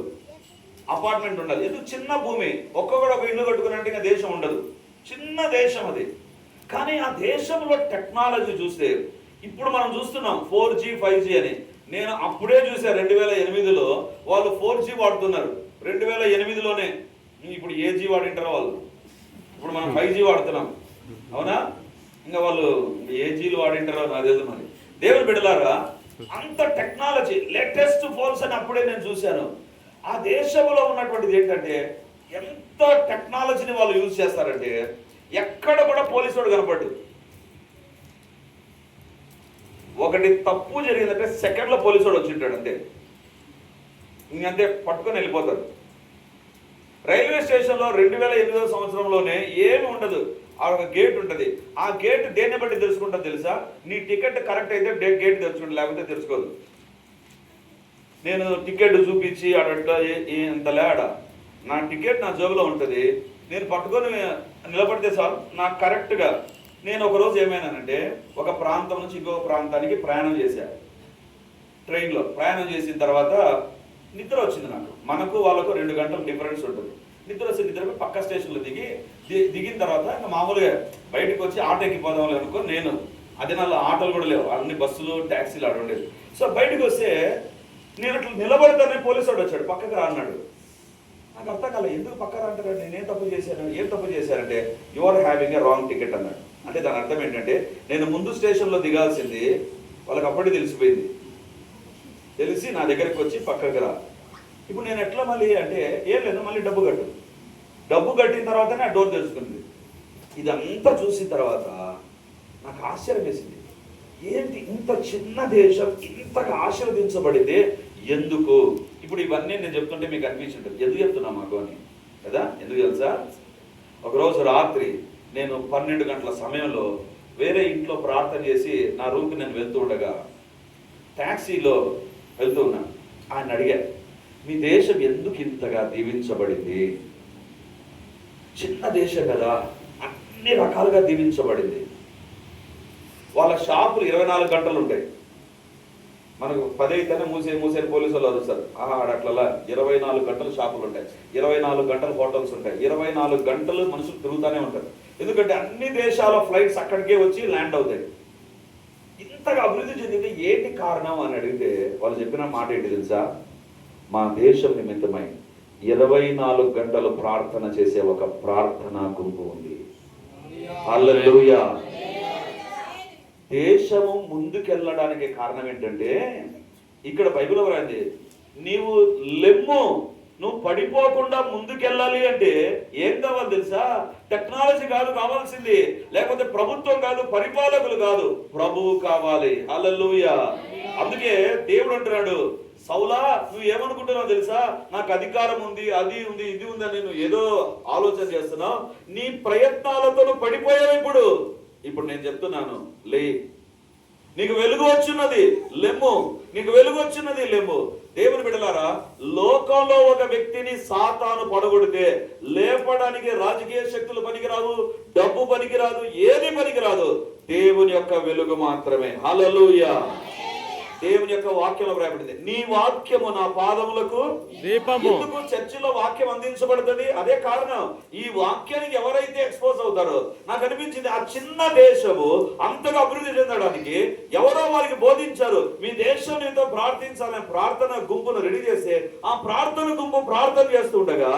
అపార్ట్మెంట్ ఉండాలి. ఎందుకు? చిన్న భూమి, ఒక్కొక్కరు ఒక ఇల్లు కట్టుకున్నట్టు ఇంకా దేశం ఉండదు. చిన్న దేశం అది. కానీ ఆ దేశంలో టెక్నాలజీ చూస్తే ఇప్పుడు మనం చూస్తున్నాం 4G 5G అని. నేను అప్పుడే చూసా 2008లో వాళ్ళు 4G వాడుతున్నారు. 2008లోనే. ఇప్పుడు ఏ జీ వాడింటారో వాళ్ళు. ఇప్పుడు మనం 5G వాడుతున్నాం, అవునా? ఇంకా వాళ్ళు ఏ జీలు వాడింటారో నాకు తెలియదు. మరి దేవుని బిడ్డలారా, అంత టెక్నాలజీ, లేటెస్ట్ ఫోన్స్ అని అప్పుడే నేను చూశాను. ఆ దేశంలో ఉన్నటువంటిది ఏంటంటే, ఎంత టెక్నాలజీని వాళ్ళు యూజ్ చేస్తారంటే ఎక్కడ కూడా పోలీసు వాడు కనపడ్డు. ఒకటి తప్పు జరిగిందంటే సెకండ్లో పోలీసు వాడు వచ్చింటాడు, అంతే. ఇంకంతే, పట్టుకొని వెళ్ళిపోతాడు. రైల్వే స్టేషన్లో 2008వ సంవత్సరంలోనే ఏమి ఉండదు. ఆ ఒక గేట్ ఉంటుంది. ఆ గేట్ దేన్ని బట్టి తెలుసుకుంటా తెలుసా? నీ టికెట్ కరెక్ట్ అయితే గేట్ తెలుసుకుంటా, లేకపోతే తెలుసుకోదు. నేను టికెట్ చూపించి ఇంత లేడ నా టికెట్ నా జోబులో ఉంటుంది. నేను పట్టుకొని నిలబడితే చాలు నాకు కరెక్ట్గా. నేను ఒకరోజు ఏమైనానంటే, ఒక ప్రాంతం నుంచి ఇంకో ప్రాంతానికి ప్రయాణం చేశాను. ట్రైన్లో ప్రయాణం చేసిన తర్వాత నిద్ర వచ్చింది నాకు. మనకు వాళ్ళకు 2 గంటల డిఫరెన్స్ ఉంటుంది. నిద్ర వచ్చి పక్క స్టేషన్లో దిగిన తర్వాత ఇంకా మామూలుగా బయటకు వచ్చి ఆటో ఎక్కిపోదాం అనుకో. నేను అదే నాలో ఆటోలు కూడా లేవు, అన్ని బస్సులు ట్యాక్సీలు ఆడ ఉండేది. సో బయటకు వస్తే నేను అట్లా నిలబడితేనే పోలీసు వాడు వచ్చాడు, పక్కకు రా అన్నాడు. నాకు అర్థం కాలే, ఎందుకు పక్క రా అంటారు? నేనేం తప్పు చేశాను? ఏం తప్పు చేశానంటే, you are having a wrong ticket అన్నాడు. అంటే దాని అర్థం ఏంటంటే, నేను ముందు స్టేషన్లో దిగాల్సింది వాళ్ళకి అప్పటికి తెలిసిపోయింది. తెలిసి నా దగ్గరికి వచ్చి పక్కకు రా. ఇప్పుడు నేను ఎట్లా మళ్ళీ అంటే, ఏం లేదు, మళ్ళీ డబ్బు కట్టిన తర్వాతనే ఆ డోర్ తెలుసుకుంది. ఇదంతా చూసిన తర్వాత నాకు ఆశ్చర్యం వేసింది. ఏంటి ఇంత చిన్న దేశం ఇంతగా ఆశీర్వదించబడితే ఎందుకు? ఇప్పుడు ఇవన్నీ నేను చెప్తుంటే మీకు అనిపించుంటుంది, ఎందుకు చెప్తున్నా మాకు అని కదా. ఎందుకు తెలుసా? ఒకరోజు రాత్రి నేను 12 గంటల సమయంలో వేరే ఇంట్లో ప్రార్థన చేసి నా రూమ్కి నేను వెళ్తూ ఉండగా ట్యాక్సీలో వెళ్తూ ఉన్నాను. ఆయన అడిగారు, మీ దేశం ఎందుకు ఇంతగా దీవించబడింది? చిన్న దేశం కదా, అన్ని రకాలుగా దీవించబడింది. వాళ్ళ షాపులు 24 గంటలు ఉంటాయి. మనకు 10 అయితేనే మూసేని పోలీసు వాళ్ళు అరుస్తారు. అట్లా 24 గంటలు షాపులు ఉంటాయి, 24 గంటలు హోటల్స్ ఉంటాయి, 24 గంటలు మనుషులు తిరుగుతూనే ఉంటారు. ఎందుకంటే అన్ని దేశాల ఫ్లైట్స్ అక్కడికే వచ్చి ల్యాండ్ అవుతాయి. ఇంతగా అభివృద్ధి చెందింది ఏంటి కారణం అని అడిగితే వాళ్ళు చెప్పిన మాట ఏంటి తెలుసా? మా దేశం నిమిత్తమై 24 గంటలు ప్రార్థన చేసే ఒక ప్రార్థనా గుంపు ఉంది. హల్లెలూయా. దేశము ముందుకెళ్ళడానికి కారణం ఏంటంటే, ఇక్కడ బైబిల్లో రాయింది, నీవు లెమ్ము, నువ్వు పడిపోకుండా ముందుకెళ్ళాలి అంటే ఏం కావాలి తెలుసా? టెక్నాలజీ కాదు కావాల్సింది, లేకపోతే ప్రభుత్వం కాదు, పరిపాలకులు కాదు, ప్రభువు కావాలి. హల్లెలూయా. అందుకే దేవుడు అంటున్నాడు, సౌలా నువ్వు ఏమనుకుంటున్నావు తెలుసా? నాకు అధికారం ఉంది, అది ఉంది, ఇది ఉంది అని నువ్వు ఏదో ఆలోచన చేస్తున్నావు. నీ ప్రయత్నాలతో నువ్వు పడిపోయావు. ఇప్పుడు నేను చెప్తున్నాను, లే, నీకు వెలుగు వచ్చినది లెమ్ము, నీకు వెలుగు వచ్చినది లెమ్ము. దేవుని బిడ్డలారా, లోకంలో ఒక వ్యక్తిని సాతాను పడగొడితే లేపడానికి రాజకీయ శక్తులు పనికిరావు, డబ్బు పనికిరాదు, ఏది పనికిరాదు, దేవుని యొక్క వెలుగు మాత్రమే. హల్లెలూయా. దేవుని యొక్క వాక్యంలో రాయబడింది, నీ వాక్యము నా పాదములకు దీపము. ఎందుకు చర్చిలో వాక్యం అందించబడుతుంది? అదే కారణం. ఈ వాక్యానికి ఎవరైతే ఎక్స్పోజ్ అవుతారో, నాకు అనిపించింది ఆ చిన్న దేశము అంతగా అభివృద్ధి చెందడానికి ఎవరో వారికి బోధించారు, మీ దేశం నీతో ప్రార్థించాలని ప్రార్థన గుంపును రెడీ చేస్తే ఆ ప్రార్థన గుంపు ప్రార్థన చేస్తుండగా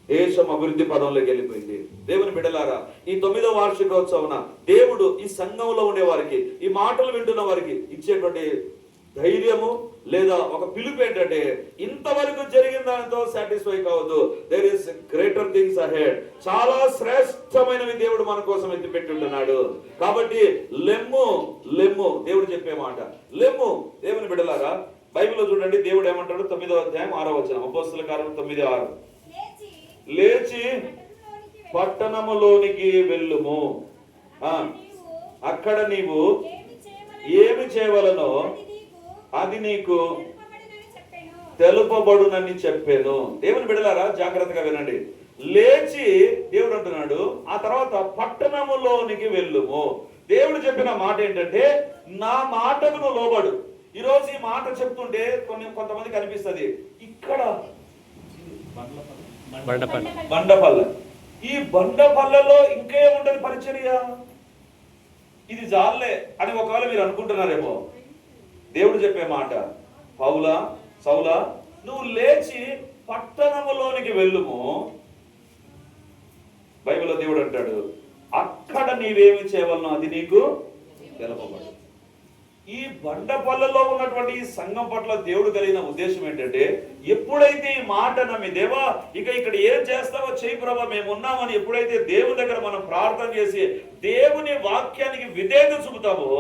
దేశం అభివృద్ధి పదంలోకి వెళ్ళిపోయింది. దేవుని బిడ్డలారా, ఈ 9వ వార్షికోత్సవం దేవుడు ఈ సంఘంలో ఉండే వారికి, ఈ మాటలు వింటున్న వారికి ఇచ్చేటువంటి ధైర్యము లేదా ఒక పిలుపు ఏంటంటే, ఇంతవరకు జరిగిన దానితో సాటిస్ఫై కావద్దు. There is greater things ahead. చాలా శ్రేష్టమైనవి దేవుడు మన కోసం ఎత్తి పెట్టుంటున్నాడు. కాబట్టి లెమ్ము, లెమ్ము. దేవుడు చెప్పే మాట లెమ్ము. దేవుని బిడ్డలారా, బైబిల్లో చూడండి, దేవుడు ఏమంటాడు? 9వ అధ్యాయం 6వ వచనం, అపోస్తలుల కార్యములు 9:6. లేచి పట్టణములోనికి వెళ్ళుము, అక్కడ నీవు ఏమి చేయవలనో అది నీకు తెలుపబడునని చెప్పాను. దేవుని బిడ్డలారా, జాగ్రత్తగా వినండి. లేచి దేవుడు అంటున్నాడు, ఆ తర్వాత పట్టణములోనికి వెళ్ళుము. దేవుడు చెప్పిన మాట ఏంటంటే, నా మాటకు నువ్వు లోబడు. ఈరోజు ఈ మాట చెప్తుంటే కొంతమందికి అనిపిస్తుంది, ఇక్కడ బండపల్ల, ఈ బండపల్లలో ఇంకేముంటది పరిచర్య, ఇది జాలే అని ఒకవేళ మీరు అనుకుంటున్నారేమో. దేవుడు చెప్పే మాట, పౌలా, సౌలా, నువ్వు లేచి పట్టణములోనికి వెళ్ళుము. బైబిల్లో దేవుడు అంటాడు, అక్కడ నీవేమి చేయవలనో అది నీకు తెలపబడు. ఈ బండపల్లలో ఉన్నటువంటి ఈ సంఘం పట్ల దేవుడు కలిగిన ఉద్దేశం ఏంటంటే, ఎప్పుడైతే ఈ మాట నమ్మి, దేవా ఇక ఇక్కడ ఏం చేస్తావో చేయి ప్రభా, మేము ఉన్నామని ఎప్పుడైతే దేవుని దగ్గర మనం ప్రార్థన చేసి దేవుని వాక్యానికి విధేయత చూపుతామో,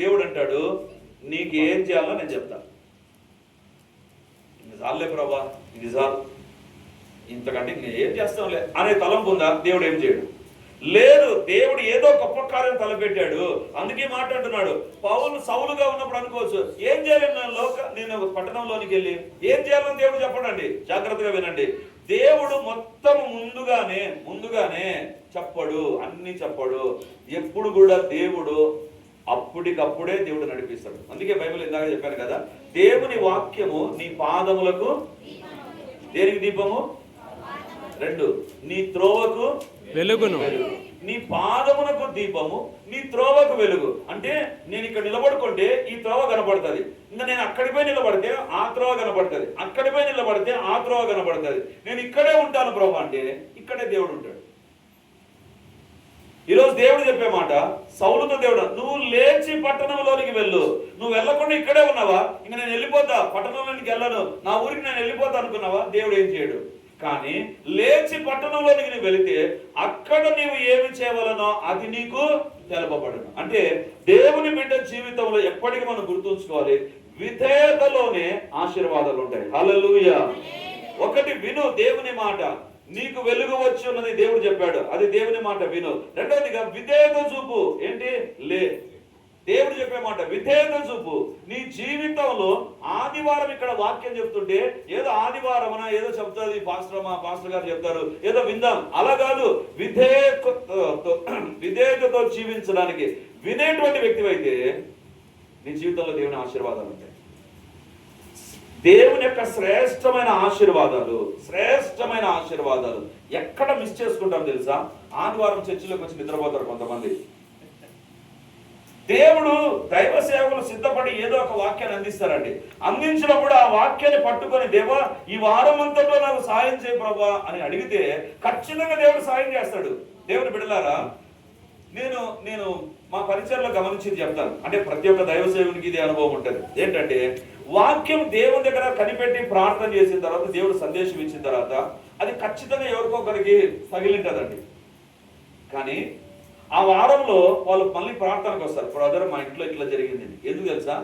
దేవుడు అంటాడు, నీకు ఏం చేయాలో నేను చెప్తా. ఇది చాలే ప్రభా, ఇది చాలు, ఇంతకంటే ఇంకా ఏం చేస్తాంలే అనే తలంపు ఉందా? దేవుడు ఏం చేయడు. లేదు, దేవుడు ఏదో గొప్ప కార్యం తలపెట్టాడు. అందుకే మాట్లాడుతున్నాడు, పౌలు సౌలుగా ఉన్నప్పుడు అనుకోవచ్చు, ఏం చేయాలి నేను పట్టణంలోనికి వెళ్ళి ఏం చేయాలని దేవుడు చెప్పడండి. జాగ్రత్తగా వినండి. దేవుడు మొత్తం ముందుగానే చెప్పడు, అన్ని చెప్పడు. ఎప్పుడు కూడా దేవుడు అప్పటికప్పుడే దేవుడు నడిపిస్తాడు. అందుకే బైబిల్ ఇందాక చెప్పాను కదా, దేవుని వాక్యము నీ పాదములకు దేనికి దీపము, 2 నీ త్రోవకు వెలుగును. నీ పాదమునకు దీపము, నీ త్రోవకు వెలుగు. అంటే నేను ఇక్కడ నిలబడుకుంటే ఈ త్రోవ కనపడుతుంది, ఇంకా నేను అక్కడిపై నిలబడితే ఆ త్రోవ కనపడుతుంది, అక్కడిపై నిలబడితే ఆ త్రోవ కనపడుతుంది. నేను ఇక్కడే ఉంటాను ప్రభు అంటే ఇక్కడే దేవుడు ఉంటాడు. ఈరోజు దేవుడు చెప్పే మాట, సౌలుతో దేవుడు, నువ్వు లేచి పట్టణంలోనికి వెళ్ళు. నువ్వు వెళ్ళకుండా ఇక్కడే ఉన్నావా? ఇంకా నేను వెళ్ళిపోతా, పట్టణంలోనికి వెళ్ళను, నా ఊరికి నేను వెళ్ళిపోతా అనుకున్నావా? దేవుడు ఏం చేయడు. కానీ లేచి పట్టణంలోనికి నువ్వు వెళితే అక్కడ నీవు ఏమి చేయవలనో అది నీకు తెలపబడును. అంటే దేవుని బిడ్డ జీవితంలో ఎప్పటికీ మనం గుర్తుంచుకోవాలి, విధేయతలోనే ఆశీర్వాదాలు ఉంటాయి. హల్లెలూయా. ఒకటి విను దేవుని మాట, నీకు వెలుగు వచ్చి ఉన్నది దేవుడు చెప్పాడు, అది దేవుని మాట విను. రెండవదిగా విధేయత చూపు. ఏంటి? దేవుడు చెప్పే మాట విధేయత చూపు. నీ జీవితంలో ఆదివారం ఇక్కడ వాక్యం చెప్తుంటే ఏదో ఆదివారం ఏదో చెప్తుంది పాస్టర్ గారు చెప్తారు, ఏదో విందాం, అలా కాదు. విధేయతతో జీవించడానికి వినేటువంటి వ్యక్తి అయితే నీ జీవితంలో దేవుని ఆశీర్వాదాలు ఉంటాయి. దేవుని యొక్క శ్రేష్టమైన ఆశీర్వాదాలు ఎక్కడ మిస్ చేసుకుంటాం తెలుసా? ఆదివారం చర్చిలోకి వచ్చి నిద్రపోతారు కొంతమంది. దేవుడు దైవ సేవకులు సిద్ధపడి ఏదో ఒక వాక్యాన్ని అందిస్తారండి. అందించినప్పుడు ఆ వాక్యాన్ని పట్టుకొని, దేవా ఈ వారం అంతట్లో నాకు సాయం చేయ ప్రభా అని అడిగితే ఖచ్చితంగా దేవుడు సాయం చేస్తాడు. దేవుని బిడ్డలారా, నేను మా పరిచయంలో గమనించింది చెప్తాను. అంటే ప్రతి ఒక్క దైవ సేవకునికి ఇదే అనుభవం ఉంటుంది. ఏంటంటే వాక్యం దేవుని దగ్గర కనిపెట్టి ప్రార్థన చేసిన తర్వాత, దేవుడు సందేశం ఇచ్చిన తర్వాత అది ఖచ్చితంగా ఎవరికొకరికి తగిలింటదండి. కానీ ఆ వారంలో వాళ్ళు మళ్ళీ ప్రార్థనకు వస్తారు. బ్రదర్, మా ఇంట్లో ఇట్లా జరిగింది. ఎందుకు తెలుసా?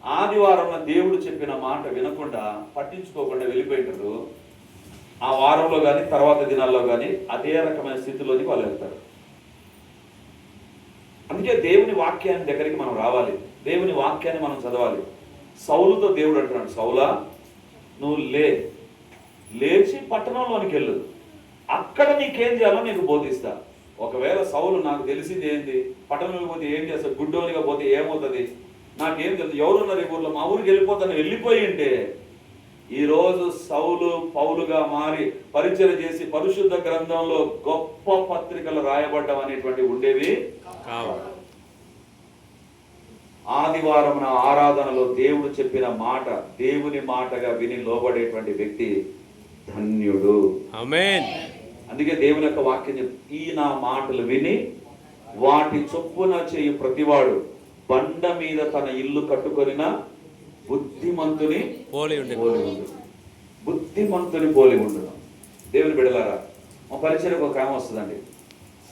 ఆదివారంలో దేవుడు చెప్పిన మాట వినకుండా, పట్టించుకోకుండా వెళ్ళిపోయింటారు. ఆ వారంలో కానీ తర్వాత దినాల్లో కానీ అదే రకమైన స్థితిలోకి వాళ్ళు వెళ్తారు. అందుకే దేవుని వాక్యాన్ని దగ్గరికి మనం రావాలి, దేవుని వాక్యాన్ని మనం చదవాలి. సౌలుతో దేవుడు అంటున్నాడు, సౌలా నువ్వు లేచి పట్టణంలోనికి వెళ్ళు, అక్కడ నీకేం చేయాలో నీకు బోధిస్తా. ఒకవేళ సౌలు నాకు తెలిసింది ఏంది, పట్టణంలోకి పోతే ఏం చేస్తా, గుడ్డోనిగా పోతే ఏమవుతుంది, నాకేం తెలుసు, ఎవరున్నారు ఈ ఊర్లో, మా ఊరికి వెళ్ళిపోతాను, వెళ్ళిపోయి ఉంటే ఈరోజు సౌలు పౌలుగా మారి పరిచయం చేసి పరిశుద్ధ గ్రంథంలో గొప్ప పత్రికలు రాయబడ్డం అనేటువంటి ఉండేవి కావు. ఆదివారం ఆరాధనలో దేవుడు చెప్పిన మాట దేవుని మాటగా విని లోబడేటువంటి వ్యక్తి ధన్యుడు. ఆమేన్. అందుకే దేవుని యొక్క వాక్యం ఈ నా మాటలు విని వాటి చొప్పున చేయు ప్రతివాడు బండ మీద తన ఇల్లు కట్టుకొనిన బుద్ధిమంతుని పోలి ఉండును. బుద్ధిమంతుని పోలి ఉండును. దేవుని బిడ్డలారా, మా పరిచయం ఒక ఆమె వస్తుందండి.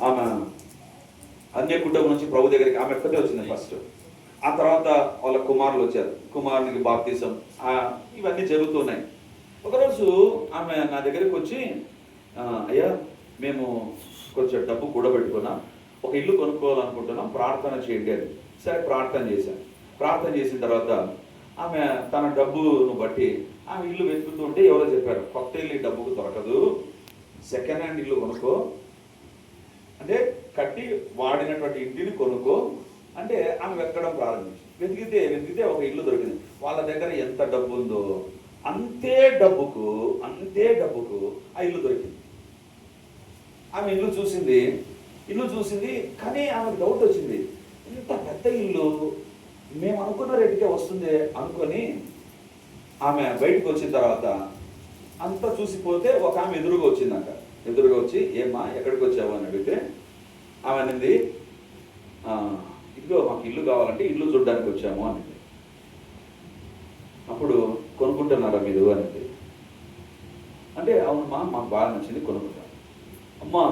ఆమె అన్య కుటుంబం నుంచి ప్రభు దగ్గరికి ఆమె ఎక్కడే వచ్చింది ఫస్ట్. ఆ తర్వాత వాళ్ళ కుమారులు వచ్చారు, కుమారునికి బాప్తిసం, ఇవన్నీ జరుగుతున్నాయి. ఒకరోజు ఆమె నా దగ్గరికి వచ్చి, అయ్యా మేము కొంచెం డబ్బు కూడబెట్టుకున్నాం, ఒక ఇల్లు కొనుక్కోవాలనుకుంటున్నాం, ప్రార్థన చేయండి అని. సరే ప్రార్థన చేశాను. ప్రార్థన చేసిన తర్వాత ఆమె తన డబ్బును బట్టి ఆమె ఇల్లు వెతుకుతుంటే ఎవరో చెప్పారు, కొత్త ఇల్లు ఈ డబ్బుకు దొరకదు, సెకండ్ హ్యాండ్ ఇల్లు కొనుక్కో, అంటే కట్టి వాడినటువంటి ఇంటిని కొనుక్కో అంటే ఆమె వెతకడం ప్రారంభించింది. వెతికితే ఒక ఇల్లు దొరికింది. వాళ్ళ దగ్గర ఎంత డబ్బు ఉందో అంతే డబ్బుకు ఆ ఇల్లు దొరికింది. ఆమె ఇల్లు చూసింది కానీ ఆమెకు డౌట్ వచ్చింది, ఇంత పెద్ద ఇల్లు మేము అనుకున్న రేటుకే వస్తుంది అనుకొని ఆమె బయటకు వచ్చిన తర్వాత అంతా చూసిపోతే ఒక ఆమె ఎదురుగా వచ్చిందంట. ఎదురుగా వచ్చి, ఏమ్మా ఎక్కడికి వచ్చావు అని అడిగితే ఆమె అనింది, ఇదిగో మాకు ఇల్లు కావాలంటే ఇల్లు చూడడానికి వచ్చాము అని. అప్పుడు కొనుక్కుంటున్నారా మీరు అనేది అంటే, అవునమ్మా మాకు బాగా నచ్చింది కొనుక్కుంటాం. అమ్మా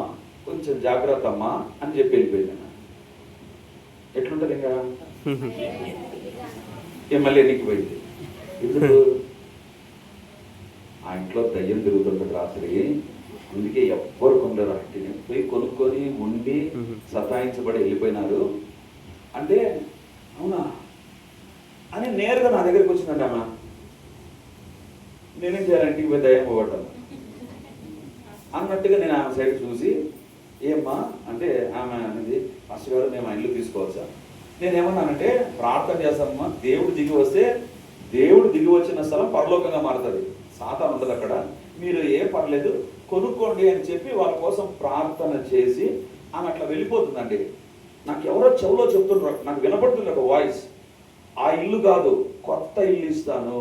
కొంచెం జాగ్రత్త అమ్మా అని చెప్పి వెళ్ళిపోయింది. ఎట్లుంటుంది ఇంకా మళ్ళీ ఎన్నికిపోయింది. ఎందుకు? ఆ ఇంట్లో దయ్యం తిరుగుతుంటుంది రాత్రి, అందుకే ఎవ్వరు కొందరు అట్టిని పోయి కొనుక్కొని ఉండి సతాయించబడి వెళ్ళిపోయినారు అంటే, అవునా అని నేరుగా నా దగ్గరికి వచ్చిందండి ఆమె. నేనేం చేయాలి, ఇంటికి పోయి దయ్యం పోగొట్టాను అన్నట్టుగా నేను ఆమె సైడ్ చూసి, ఏమ్మా అంటే ఆమె అనేది, ఫస్ట్ గారు మేము ఆ ఇల్లు తీసుకోవచ్చా? నేనేమన్నానంటే, ప్రార్థన చేస్తామమ్మా, దేవుడు దిగి వచ్చిన స్థలం పరలోకంగా మారుతుంది, సాతాను ఉండదు అక్కడ, మీరు ఏం పర్లేదు కొనుక్కోండి అని చెప్పి వాళ్ళ కోసం ప్రార్థన చేసి ఆమె అట్లా వెళ్ళిపోతుందండి. నాకు ఎవరో చెవులో చెప్తున్నారు, నాకు వినపడుతుంది ఒక వాయిస్, ఆ ఇల్లు కాదు కొత్త ఇల్లు ఇస్తాను.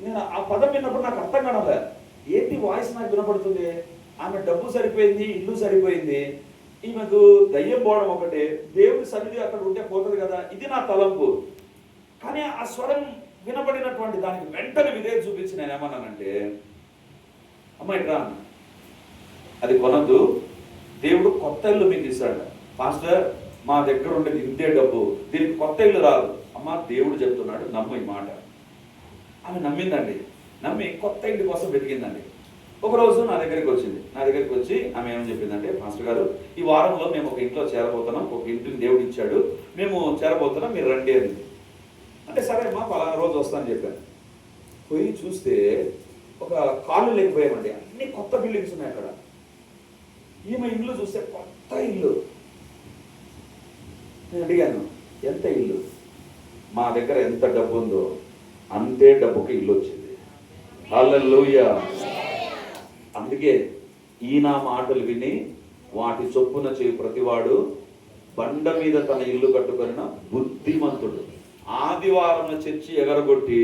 నేను ఆ పదం విన్నప్పుడు నాకు అర్థం కావట్లే, ఏంటి వాయిస్ నాకు వినపడుతుంది. ఆమె డబ్బు సరిపోయింది, ఇల్లు సరిపోయింది, ఈమెకు దయ్యం పోవడం ఒకటే, దేవుడి సన్నిధి అక్కడ ఉంటే పోతుంది కదా, ఇది నా తలంపు. కానీ ఆ స్వరం వినబడినటువంటి దానికి వెంటనే విధేయత చూపించి నేను ఏమన్నానంటే, అమ్మ ఇట్రా, అది కొనద్దు, దేవుడు కొత్త ఇల్లు మీకు ఇస్తాడు. పాస్టర్ మా దగ్గర ఉండేది ఇంతే డబ్బు, దీనికి కొత్త ఇల్లు రాదు. అమ్మ దేవుడు చెప్తున్నాడు, నమ్ము ఈ మాట. ఆమె నమ్మిందండి. నమ్మి కొత్త ఇంటి కోసం వెతికిందండి. ఒకరోజు నా దగ్గరికి వచ్చి ఆమె ఏమని చెప్పిందంటే, పాస్టర్ గారు ఈ వారంలో మేము ఒక ఇంట్లో చేరబోతున్నాం, ఒక ఇంటిని దేవుడు ఇచ్చాడు, మేము చేరబోతున్నాం, మీరు రండి అని. అంటే సరే అమ్మా పలానా రోజు వస్తానని చెప్పాను. పోయి చూస్తే ఒక కాళ్ళు లేకపోయామండి, అన్ని కొత్త బిల్డింగ్స్ ఉన్నాయి అక్కడ. ఈమె ఇల్లు చూస్తే కొత్త ఇల్లు. నేను అడిగాను, ఎంత ఇల్లు? మా దగ్గర ఎంత డబ్బు ఉందో అంతే డబ్బుకి ఇల్లు వచ్చింది. హల్లెలూయా. అందుకే ఈ నా మాటలు విని వాటి చొప్పున చేయి ప్రతివాడు బండ మీద తన ఇల్లు కట్టుకొనిన బుద్ధిమంతుడు. ఆదివారం చర్చి ఎగరగొట్టి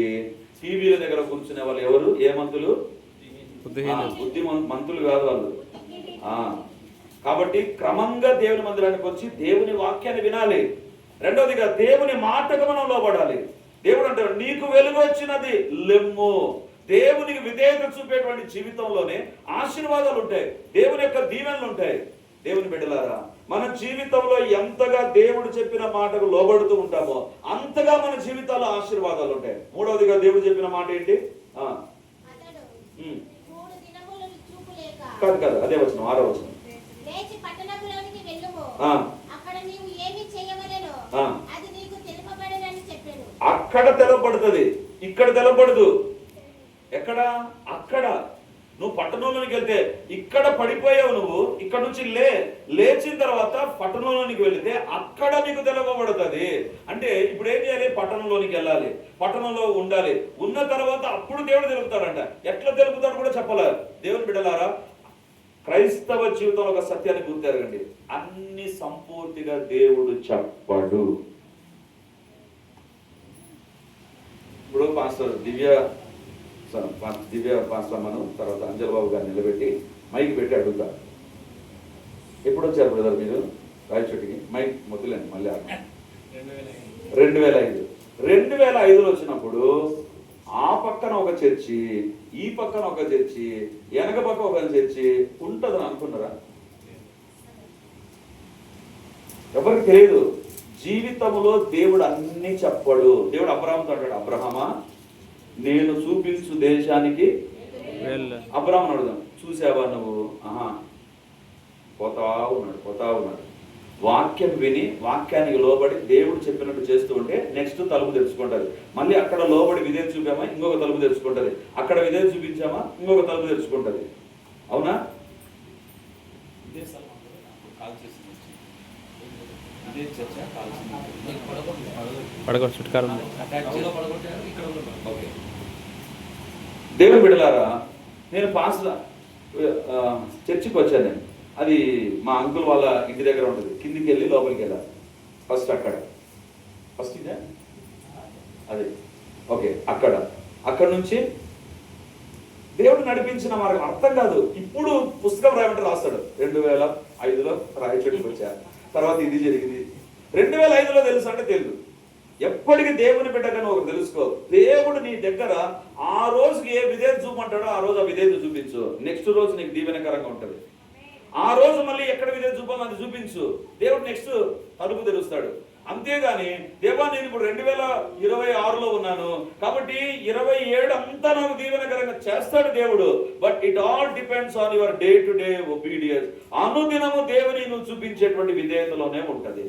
టీవీల దగ్గర కూర్చునే వాళ్ళు ఎవరు? ఏ మంతులు? బుద్ధిమంతులు కాదు వాళ్ళు. కాబట్టి క్రమంగా దేవుని మందిరానికి వచ్చి దేవుని వాక్యాన్ని వినాలి. రెండవదిగా దేవుని మాటకు మనం లోబడాలి. దేవుడు అంటాడు నీకు వెలుగు వచ్చినది లెమ్ము. దేవునికి విధేయత చూపేటువంటి జీవితంలోనే ఆశీర్వాదాలు ఉంటాయి, దేవుని యొక్క దీవెనలు ఉంటాయి. దేవుని బిడ్డలారా, మన జీవితంలో ఎంతగా దేవుడు చెప్పిన మాటకు లోబడుతూ ఉంటామో అంతగా మన జీవితాల్లో ఆశీర్వాదాలు ఉంటాయి. మూడవదిగా దేవుడు చెప్పిన మాట ఏంటి? కాదు కాదు, అదే వచనం, 6వ వచనం. అక్కడ తెలపడుతుంది, ఇక్కడ తెలపడదు. ఎక్కడ? అక్కడ. నువ్వు పట్టణంలోనికి వెళ్తే ఇక్కడ పడిపోయావు, నువ్వు ఇక్కడ నుంచి లేచిన తర్వాత పట్టణంలోనికి వెళితే అక్కడ నీకు తెలపబడుతుంది. అంటే ఇప్పుడు ఏం చేయాలి? పట్టణంలోనికి వెళ్ళాలి, పట్టణంలో ఉండాలి. ఉన్న తర్వాత అప్పుడు దేవుడు తెలుపుతాడంట. ఎట్లా తెలుపుతాడు కూడా చెప్పలేదు. దేవుని బిడ్డలారా, క్రైస్తవ జీవితంలో ఒక సత్యాన్ని గుర్తెరగండి, అన్ని సంపూర్తిగా దేవుడు చెప్పడు. ఇప్పుడు పాస్టర్ దివ్య పాస్టమ్మను తర్వాత అంజల్ బాబు గారిని నిలబెట్టి మైక్ పెట్టి అడుగుతారు, ఎప్పుడు వచ్చారు బ్రదర్ మీరు రాయచోటికి? మైక్ మొదలండి మళ్ళీ 2005లో వచ్చినప్పుడు ఆ పక్కన ఒక చర్చి, ఈ పక్కన ఒక చర్చి, వెనక పక్క ఒక చర్చి ఉంటుందని అనుకున్నారా? ఎవరికి తెలియదు. జీవితంలో దేవుడు అన్ని చెప్పడు. దేవుడు అబ్రహాముతో అంటాడు, అబ్రహమా నేను చూపించు దేశానికి. అబ్రహాముని అడుగుదాం, చూసావా నువ్వు? పోతా ఉన్నాడు. వాక్యం విని వాక్యానికి లోబడి దేవుడు చెప్పినట్టు చేస్తూ ఉంటే నెక్స్ట్ తలుపు తెరుచుకుంటది. మళ్ళీ అక్కడ లోబడి విధేయత చూపామా, ఇంకొక తలుపు తెరుచుకుంటది. అక్కడ విధేయత చూపించామా, ఇంకొక తలుపు తెరుచుకుంటది. అవునా? దేవుని బిడ్డలారా, నేను చర్చికి వచ్చాను. నేను అది మా అంకుల్ వాళ్ళ ఇంటి దగ్గర ఉంటుంది. కిందికి వెళ్ళి లోపలికి వెళ్ళాలి. ఫస్ట్ ఇదే అదే ఓకే. అక్కడ నుంచి దేవుడు నడిపించిన మార్గం అర్థం కాదు. ఇప్పుడు పుస్తకం రాయమంటే రాస్తాడు. 2005లో రాయచోటికి వచ్చారు. తర్వాత ఇది జరిగింది. 2005లో తెలుసు అంటే తెలియదు. ఎప్పటికీ దేవుని బిడ్డగానే ఒకరు తెలుసుకో, దేవుడు నీ దగ్గర ఆ రోజుకి ఏ విధేయత చూపమంటాడో ఆ రోజు ఆ విధేయత చూపించు. నెక్స్ట్ రోజు నీకు దీవెనకరంగా ఉంటుంది. ఆ రోజు మళ్ళీ ఎక్కడ విధేయత చూపాలో అది చూపించు. దేవుడు నెక్స్ట్ తలుపు తెరుస్తాడు. అంతేగాని దేవా నేను ఇప్పుడు 2026లో ఉన్నాను కాబట్టి 27 అంతా నాకు దీవెనకరంగా చేస్తాడు దేవుడు. But it all depends on your day to day obedience. అనుదినము దేవుని నువ్వు చూపించేటువంటి విధేయతలోనే ఉంటది.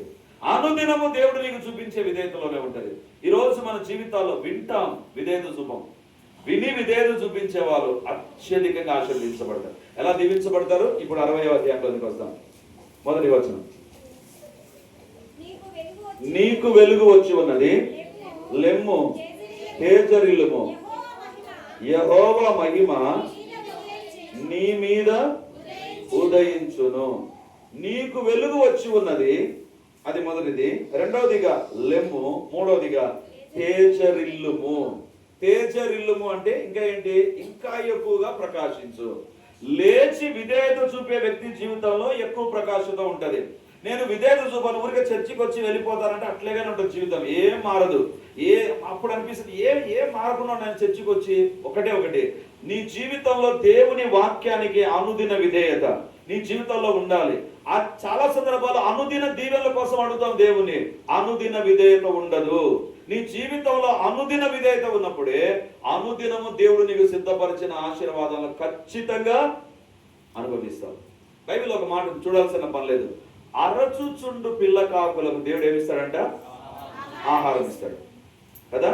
అనుదినము దేవుడు నీకు చూపించే విధేయతలోనే ఉంటది. ఈ రోజు మన జీవితాల్లో వింటాం, విధేయత చూపం. విని విధేయత చూపించే వాళ్ళు అత్యధికంగా ఆశీర్వదించబడతారు. ఎలా దీవించబడతారు? ఇప్పుడు 60వ అధ్యాయంలోకి వస్తాం. మొదటి వచనం. నీకు వెలుగు వచ్చి ఉన్నది లెమ్ము, తేజరిల్లుము, యెహోవా మహిమ నీ మీద ఉదయించును. నీకు వెలుగు వచ్చి ఉన్నది, అది మొదటిది. రెండవదిగా లెమ్ము, మూడవదిగా తేజరిల్లుము. తేజరిల్లుము అంటే ఇంకా ఏంటి? ఇంకా ఎక్కువగా ప్రకాశించు. లేచి విధేయత చూపే వ్యక్తి జీవితంలో ఎక్కువ ప్రకాశత ఉంటది. నేను విధేయత చూపాను, ఊరికే చర్చికి వచ్చి వెళ్ళిపోతానంటే అట్లేగానే ఉంటుంది జీవితం, ఏం మారదు. అప్పుడు అనిపిస్తుంది ఏం మారకుండా నేను చర్చికి వచ్చి ఒకటి నీ జీవితంలో దేవుని వాక్యానికి అనుదిన విధేయత నీ జీవితంలో ఉండాలి. చాలా సందర్భాలు అనుదిన దీవెనల కోసం అడుగుతాం దేవుని, అనుదిన విధేయత ఉండదు. నీ జీవితంలో అనుదిన విధేయత ఉన్నప్పుడే అనుదినము దేవుడు నీకు సిద్ధపరిచిన ఆశీర్వాదాలను ఖచ్చితంగా అనుభవిస్తావు. బైబిల్ ఒక మాట చూడాల్సిన పని లేదు. అరచుచుండు పిల్ల కాకులకు దేవుడు ఏమిస్తాడంట? ఆహారం ఇస్తాడు కదా.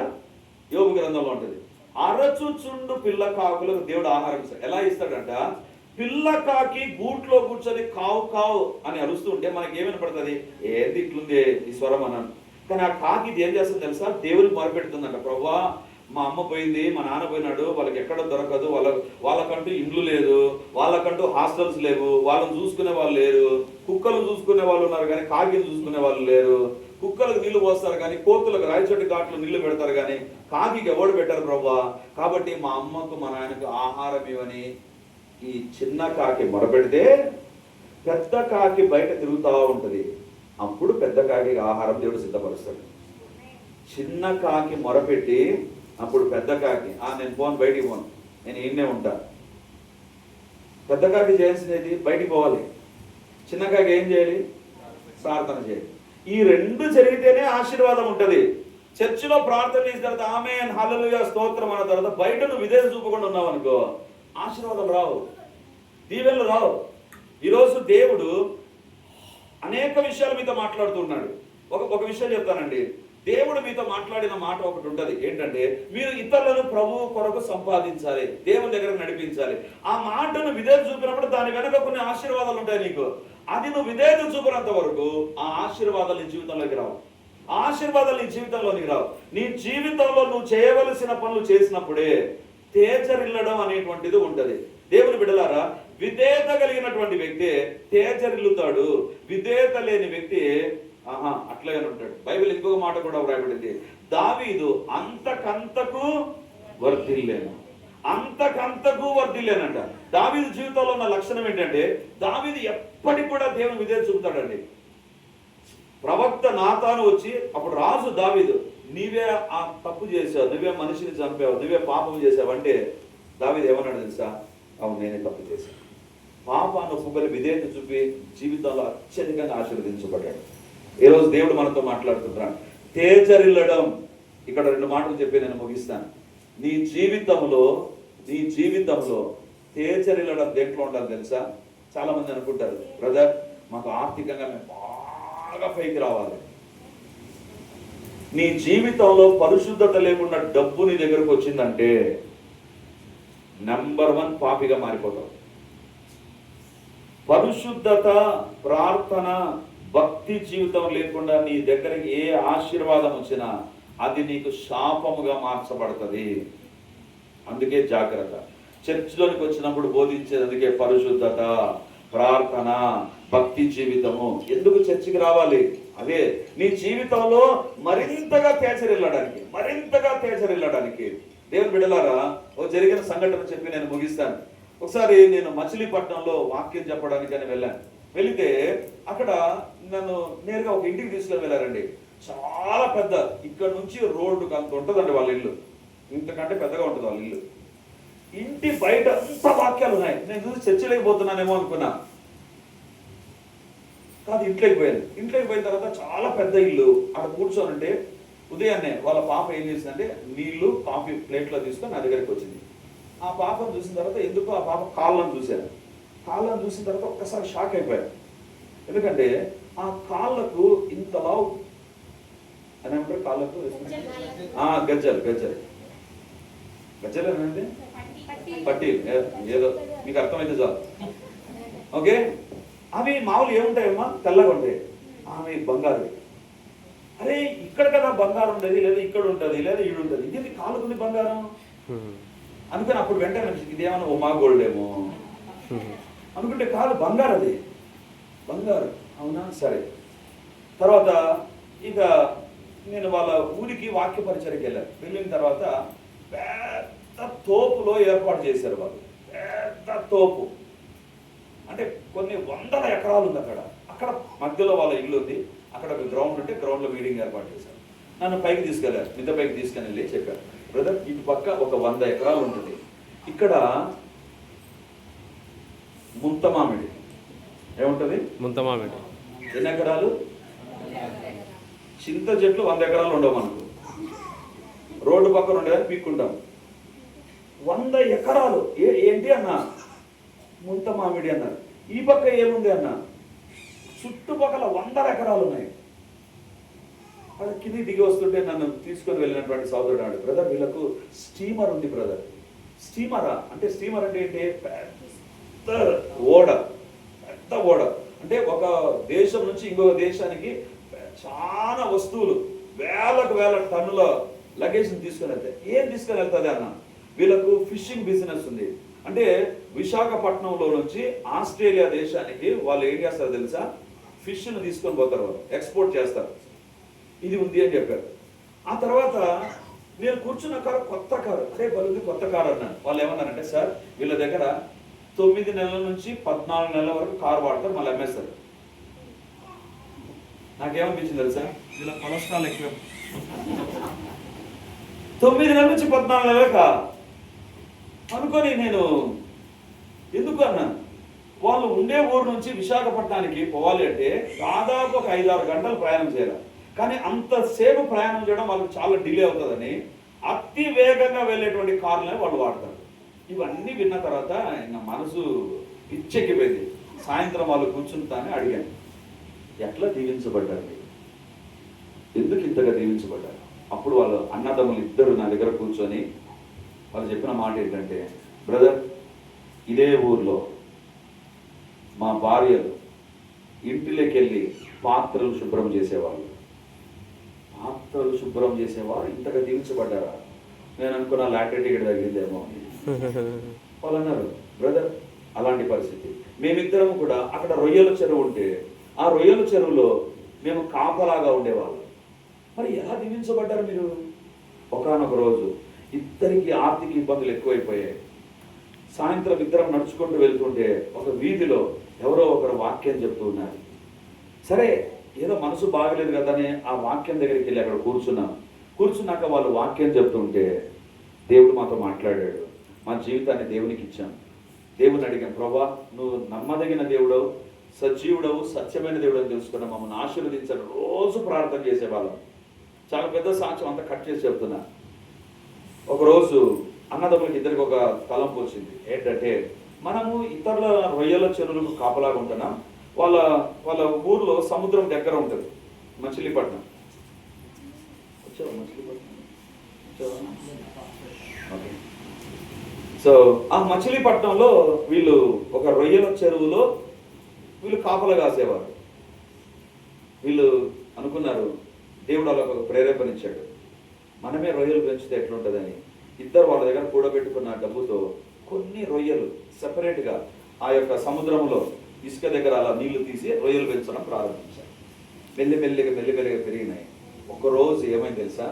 యోబు గ్రంథంలో ఉంటుంది, అరచుచుండు పిల్ల కాకులకు దేవుడు ఆహారం ఇస్తాడు. ఎలా ఇస్తాడంట? పిల్ల కాకి గూట్లో కూర్చొని కావు కావు అని అరుస్తూ ఉంటే మనకి ఏమని పడుతుంది? ఏది ఇట్లుంది ఈ స్వరం అన్నాను. కానీ ఆ కాకి ఇది ఏం చేస్తుంది తెలుసా? దేవుడికి మొరపెడుతుందంట, ప్రభువా మా అమ్మ పోయింది, మా నాన్న పోయినాడు, వాళ్ళకి ఎక్కడ దొరకదు, వాళ్ళకంటూ ఇండ్లు లేదు, వాళ్ళకంటూ హాస్టల్స్ లేవు, వాళ్ళని చూసుకునే వాళ్ళు లేరు, కుక్కలు చూసుకునే వాళ్ళు ఉన్నారు కానీ కాకిని చూసుకునే వాళ్ళు లేరు. కుక్కలకు నీళ్లు పోస్తారు కానీ కోతులకు రాయచోటి ఘాట్లు నీళ్లు పెడతారు కానీ కాకికి ఎవడు పెట్టారు ప్రభువా. కాబట్టి మా అమ్మకు మా నాన్నకు ఆహారం ఇవ్వని ఈ చిన్న కాకి మొరపెడితే పెద్ద కాకి బయట తిరుగుతూ ఉంటుంది. అప్పుడు పెద్ద కాకి ఆహారం దేవుడు సిద్ధపరుస్తాడు. చిన్న కాకి మొరపెట్టి అప్పుడు పెద్ద కాకి నేను పోను, బయటికి పోను, నేను ఈయనే ఉంటా. పెద్ద కాకి చేయాల్సినది బయటికి పోవాలి, చిన్న కాకి ఏం చేయాలి? ప్రార్థన చేయాలి. ఈ రెండు జరిగితేనే ఆశీర్వాదం ఉంటుంది. చర్చిలో ప్రార్థన చేసిన తర్వాత ఆమేన్ హల్లెలూయా స్తోత్రం అన్న తర్వాత బయట నువ్వు విధేయత చూపకుండా ఉన్నావు అనుకో, ఆశీర్వాదం రావు, దీవెనలు రావు. ఈరోజు దేవుడు అనేక విషయాలు మీతో మాట్లాడుతున్నాడు. ఒక విషయం చెప్తానండి. దేవుడు మీతో మాట్లాడిన మాట ఒకటి ఉంటుంది. ఏంటంటే మీరు ఇతరులను ప్రభువు కొరకు సంపాదించాలి, దేవుని దగ్గర నడిపించాలి. ఆ మాటను విధేయత చూపినప్పుడు దాని వెనక కొన్ని ఆశీర్వాదాలు ఉంటాయి నీకు. అది నువ్వు విధేయత చూపినంత వరకు ఆ ఆశీర్వాదాలు నీ జీవితంలోకి రావు. ఆశీర్వాదాలు నీ జీవితంలోనికి రావు. నీ జీవితంలో నువ్వు చేయవలసిన పనులు చేసినప్పుడే తేజరిల్లడం అనేటువంటిది ఉంటది. దేవుని బిడ్డలారా, విధేయత కలిగినటువంటి వ్యక్తి తేజరిల్లుతాడు. విధేయత లేని వ్యక్తి అట్లాగే ఉంటాడు. బైబిల్ ఇంకొక మాట కూడా వ్రాయబడింది, దావీదు అంతకంతకు వర్ధిల్లేను, అంతకంతకు వర్ధిల్లేనంట. దావీదు జీవితంలో ఉన్న లక్షణం ఏంటంటే దావీదు ఎప్పటికి కూడా దేవుని విధేయత చూపుతాడండి. ప్రవక్త నాతాను వచ్చి అప్పుడు రాజు దావీదు, నీవే ఆ తప్పు చేసావు, నువ్వే మనిషిని చంపావు, నువ్వే పాపం చేసావు అంటే దావీదు ఏమన్నాడు తెలుసా? అవును, నేనే తప్పు చేశాను. పాపాన్ని ఒప్పుకొని విధేయత చూపి జీవితంలో అత్యధికంగా ఆశీర్వదించబడ్డాడు. ఈరోజు దేవుడు మనతో మాట్లాడుతున్నాడు. తేజరిల్లడం, ఇక్కడ రెండు మాటలు చెప్పి నేను ముగిస్తాను. నీ జీవితంలో తేజరిల్లడం దేంట్లో ఉండాలి తెలుసా? చాలా మంది అనుకుంటారు, బ్రదర్ మాకు ఆర్థికంగా మేము బాగా పైకి రావాలి. నీ జీవితంలో పరిశుద్ధత లేకుండా డబ్బు నీ దగ్గరకు వచ్చిందంటే నంబర్ 1 పాపిగా మారిపోతావు. పరిశుద్ధత, ప్రార్థన, భక్తి జీవితం లేకుండా నీ దగ్గరికి ఏ ఆశీర్వాదం వచ్చినా అది నీకు శాపముగా మార్చబడుతుంది. అందుకే జాగ్రత్త. చర్చిలోనికి వచ్చినప్పుడు బోధించేది అందుకే పరిశుద్ధత, ప్రార్థన, భక్తి జీవితము. ఎందుకు చర్చికి రావాలి? అదే నీ జీవితంలో మరింతగా తేజరిల్లడానికి. దేవుని బిడ్డలారా, జరిగిన సంఘటన చెప్పి నేను ముగిస్తాను. ఒకసారి నేను మచిలీపట్నంలో వాక్యం చెప్పడానికి అని వెళ్ళాను. వెళితే అక్కడ నన్ను నేరుగా ఒక ఇంటికి తీసుకొని వెళ్ళారండి. చాలా పెద్ద, ఇక్కడ నుంచి రోడ్డుకి అంత ఉంటుందండి వాళ్ళ ఇల్లు, ఇంతకంటే పెద్దగా ఉంటుంది వాళ్ళ ఇల్లు. ఇంటి బయట అంత వాక్యాలు ఉన్నాయి. నేను చూసి చర్చలోకి పోతున్నానేమో అనుకున్నా, కాదు ఇంట్లోకి పోయాను. ఇంట్లోకి పోయిన తర్వాత చాలా పెద్ద ఇల్లు. అక్కడ కూర్చోనంటే ఉదయాన్నే వాళ్ళ పాప ఏం చేసిందంటే నీళ్లు కాఫీ ప్లేట్లో తీసుకొని నా దగ్గరికి వచ్చింది. ఆ పాపను చూసిన తర్వాత ఎందుకు ఆ పాప కాళ్ళను చూశాను. కాళ్ళను చూసిన తర్వాత ఒక్కసారి షాక్ అయిపోయాను. ఎందుకంటే ఆ కాళ్ళకు ఇంతలా అని ఏమంటారు, కాళ్ళకు గజ్జలు ఏనండి, పట్టి, ఏదో మీకు అర్థమైతే చాలు. ఓకే, అవి మామూలు ఏముంటాయమ్మా, తెల్లగా ఉంటాయి. ఆమె బంగారు. అరే ఇక్కడ కదా బంగారం ఉండేది, లేదా ఇక్కడ ఉంటుంది, లేదా ఈడు ఉంటుంది, ఇదేంటి కాళ్ళకుంది బంగారం అనుకుని అప్పుడు వెంటనే ఇదేమన్నా ఉమా గోల్డ్ ఏమో అనుకుంటే కాదు, బంగారు. అది బంగారు. అవునా, సరే. తర్వాత ఇక నేను వాళ్ళ ఊరికి వాక్య పరిచయకి వెళ్ళిన తర్వాత పెద్ద తోపులో ఏర్పాటు చేశారు వాళ్ళు. పెద్ద తోపు అంటే కొన్ని 100 ఎకరాలు ఉంది అక్కడ మధ్యలో వాళ్ళ ఇల్లు ఉంది. అక్కడ ఒక గ్రౌండ్ ఉంటే గ్రౌండ్లో మీటింగ్ ఏర్పాటు చేశారు. నన్ను పైకి తీసుకెళ్ళారు, మిద్ద పైకి తీసుకొని వెళ్ళి చెప్పారు, బ్రదర్ ఇటు పక్క ఒక 100 ఎకరాలు ఉంటుంది, ఇక్కడ ముంతమామిడి ఏముంటుంది, ముంతమామిడి ఎన్ని ఎకరాలు, చింత చెట్లు 100 ఎకరాలు ఉండవు మనకు, రోడ్డు పక్కన ఉండేదాన్ని పీక్కుంటాం. 100 ఎకరాలు ఏంటి అన్న, ముంత మామిడి అన్నారు. ఈ పక్క ఏముంది అన్న, చుట్టుపక్కల 100 ఎకరాలు ఉన్నాయి. అక్కడ కింది దిగి వస్తుంటే నన్ను తీసుకొని వెళ్ళినటువంటి సోదరుడు అన్నాడు, బ్రదర్ వీళ్ళకు స్టీమర్ ఉంది బ్రదర్. స్టీమరా అంటే, స్టీమర్ అంటే ఏంటి, పెద్ద ఓడ అంటే ఒక దేశం నుంచి ఇంకొక దేశానికి చాలా వస్తువులు వేల టన్నుల లగేజ్ని తీసుకొని వెళ్తాయి. ఏం తీసుకొని వెళ్తుంది అన్న, వీళ్ళకు ఫిషింగ్ బిజినెస్ ఉంది. అంటే విశాఖపట్నంలో నుంచి ఆస్ట్రేలియా దేశానికి వాళ్ళు ఏం చేస్తారు తెలుసా, ఫిష్ను తీసుకొని పోతారు, వాళ్ళు ఎక్స్పోర్ట్ చేస్తారు. ఇది ఉంది అని చెప్పారు. ఆ తర్వాత నేను కూర్చున్న కారు కొత్త కారు, అదే బలుంది కొత్త కారు అన్నాను. వాళ్ళు ఏమన్నారంటే, సార్ వీళ్ళ దగ్గర 9 నెలల నుంచి 14 నెలల వరకు కారు వాడతారు, మళ్ళీ అమ్మేస్తారు. నాకేమనిపించింది తెలుసా, ఇలా కొలెస్ట్రాల్ ఎక్కువ. 9 నెలల నుంచి 14 నెలలకా అనుకొని నేను ఎందుకు అన్నాను. వాళ్ళు ఉండే ఊరు నుంచి విశాఖపట్నానికి పోవాలి అంటే దాదాపు ఒక 5-6 గంటలు ప్రయాణం చేయాలి. కానీ అంతసేపు ప్రయాణం చేయడం వాళ్ళకి చాలా డిలే అవుతుందని అతి వేగంగా వెళ్ళేటువంటి కార్లనే వాళ్ళు వాడతారు. ఇవన్నీ విన్న తర్వాత నా మనసు పిచ్చెక్కిపోయింది. సాయంత్రం వాళ్ళు కూర్చుంటానని అడిగాను, ఎట్లా దీవించబడ్డారు, ఎందుకు ఇంతగా దీవించబడ్డారు? అప్పుడు వాళ్ళు అన్నదమ్ములు ఇద్దరు నా దగ్గర కూర్చొని వాళ్ళు చెప్పిన మాట ఏంటంటే, బ్రదర్, ఇదే ఊర్లో మా భార్యలు ఇంటిలోకి వెళ్ళి పాత్రలు శుభ్రం చేసేవాళ్ళు. పాత్రలు శుభ్రం చేసేవారు ఇంతగా దీవించబడ్డారా? నేను అనుకున్న లాటరీ టికెట్ తగ్గిందేమో అని. వాళ్ళు అన్నారు, బ్రదర్, అలాంటి పరిస్థితి. మేమిద్దరం కూడా అక్కడ రొయ్యల చెరువు ఉంటే ఆ రొయ్యల చెరువులో మేము కాపలాగా ఉండేవాళ్ళం. మరి ఎలా దీవించబడ్డారు మీరు? ఒకానొక రోజు ఇద్దరికి ఆర్థిక ఇబ్బందులు ఎక్కువైపోయాయి. సాయంత్రం ఇద్దరం నడుచుకుంటూ వెళ్తుంటే ఒక వీధిలో ఎవరో ఒకరు వాక్యం చెప్తూ ఉన్నారు. సరే, ఏదో మనసు బాగలేదు కదా అని ఆ వాక్యం దగ్గరికి వెళ్ళి అక్కడ కూర్చున్నాక వాళ్ళు వాక్యం చెప్తుంటే దేవుడు మాతో మాట్లాడాడు. మా జీవితాన్ని దేవునికి ఇచ్చాం. దేవుని అడిగాం, ప్రభా, నువ్వు నమ్మదగిన దేవుడవు, సజీవుడవు, సత్యమైన దేవుడు అని తెలుసుకున్నాం, మమ్మల్ని ఆశీర్వదించాను. రోజు ప్రార్థన చేసేవాళ్ళం. చాలా పెద్ద సాక్ష్యం, అంతా కట్ చేసి చెప్తున్నా. ఒకరోజు అన్నదమ్ములకి ఇద్దరికి ఒక తలంపు వచ్చింది. ఏంటంటే, మనము ఇతరుల రొయ్యల చెరువులకు కాపలాగా ఉంటున్నాం. వాళ్ళ ఊర్లో సముద్రం దగ్గర ఉంటుంది, మచిలీపట్నం. సో ఆ మచిలీపట్నంలో వీళ్ళు ఒక రొయ్యల చెరువులో వీళ్ళు కాపలా కాసేవారు. వీళ్ళు అనుకున్నారు, దేవుడు వాళ్ళకు ఒక ప్రేరేపణ ఇచ్చాడు, మనమే రొయ్యలు పెంచితే ఎట్లుంటుందని. ఇద్దరు వాళ్ళ దగ్గర కూడబెట్టుకున్న డబ్బుతో కొన్ని రొయ్యలు సెపరేట్గా ఆ యొక్క సముద్రంలో ఇసుక దగ్గర అలా నీళ్లు తీసి రొయ్యలు పెంచడం ప్రారంభించారు. మెల్లిమెల్లిగా పెరిగినాయి. ఒకరోజు ఏమైంది తెలుసా,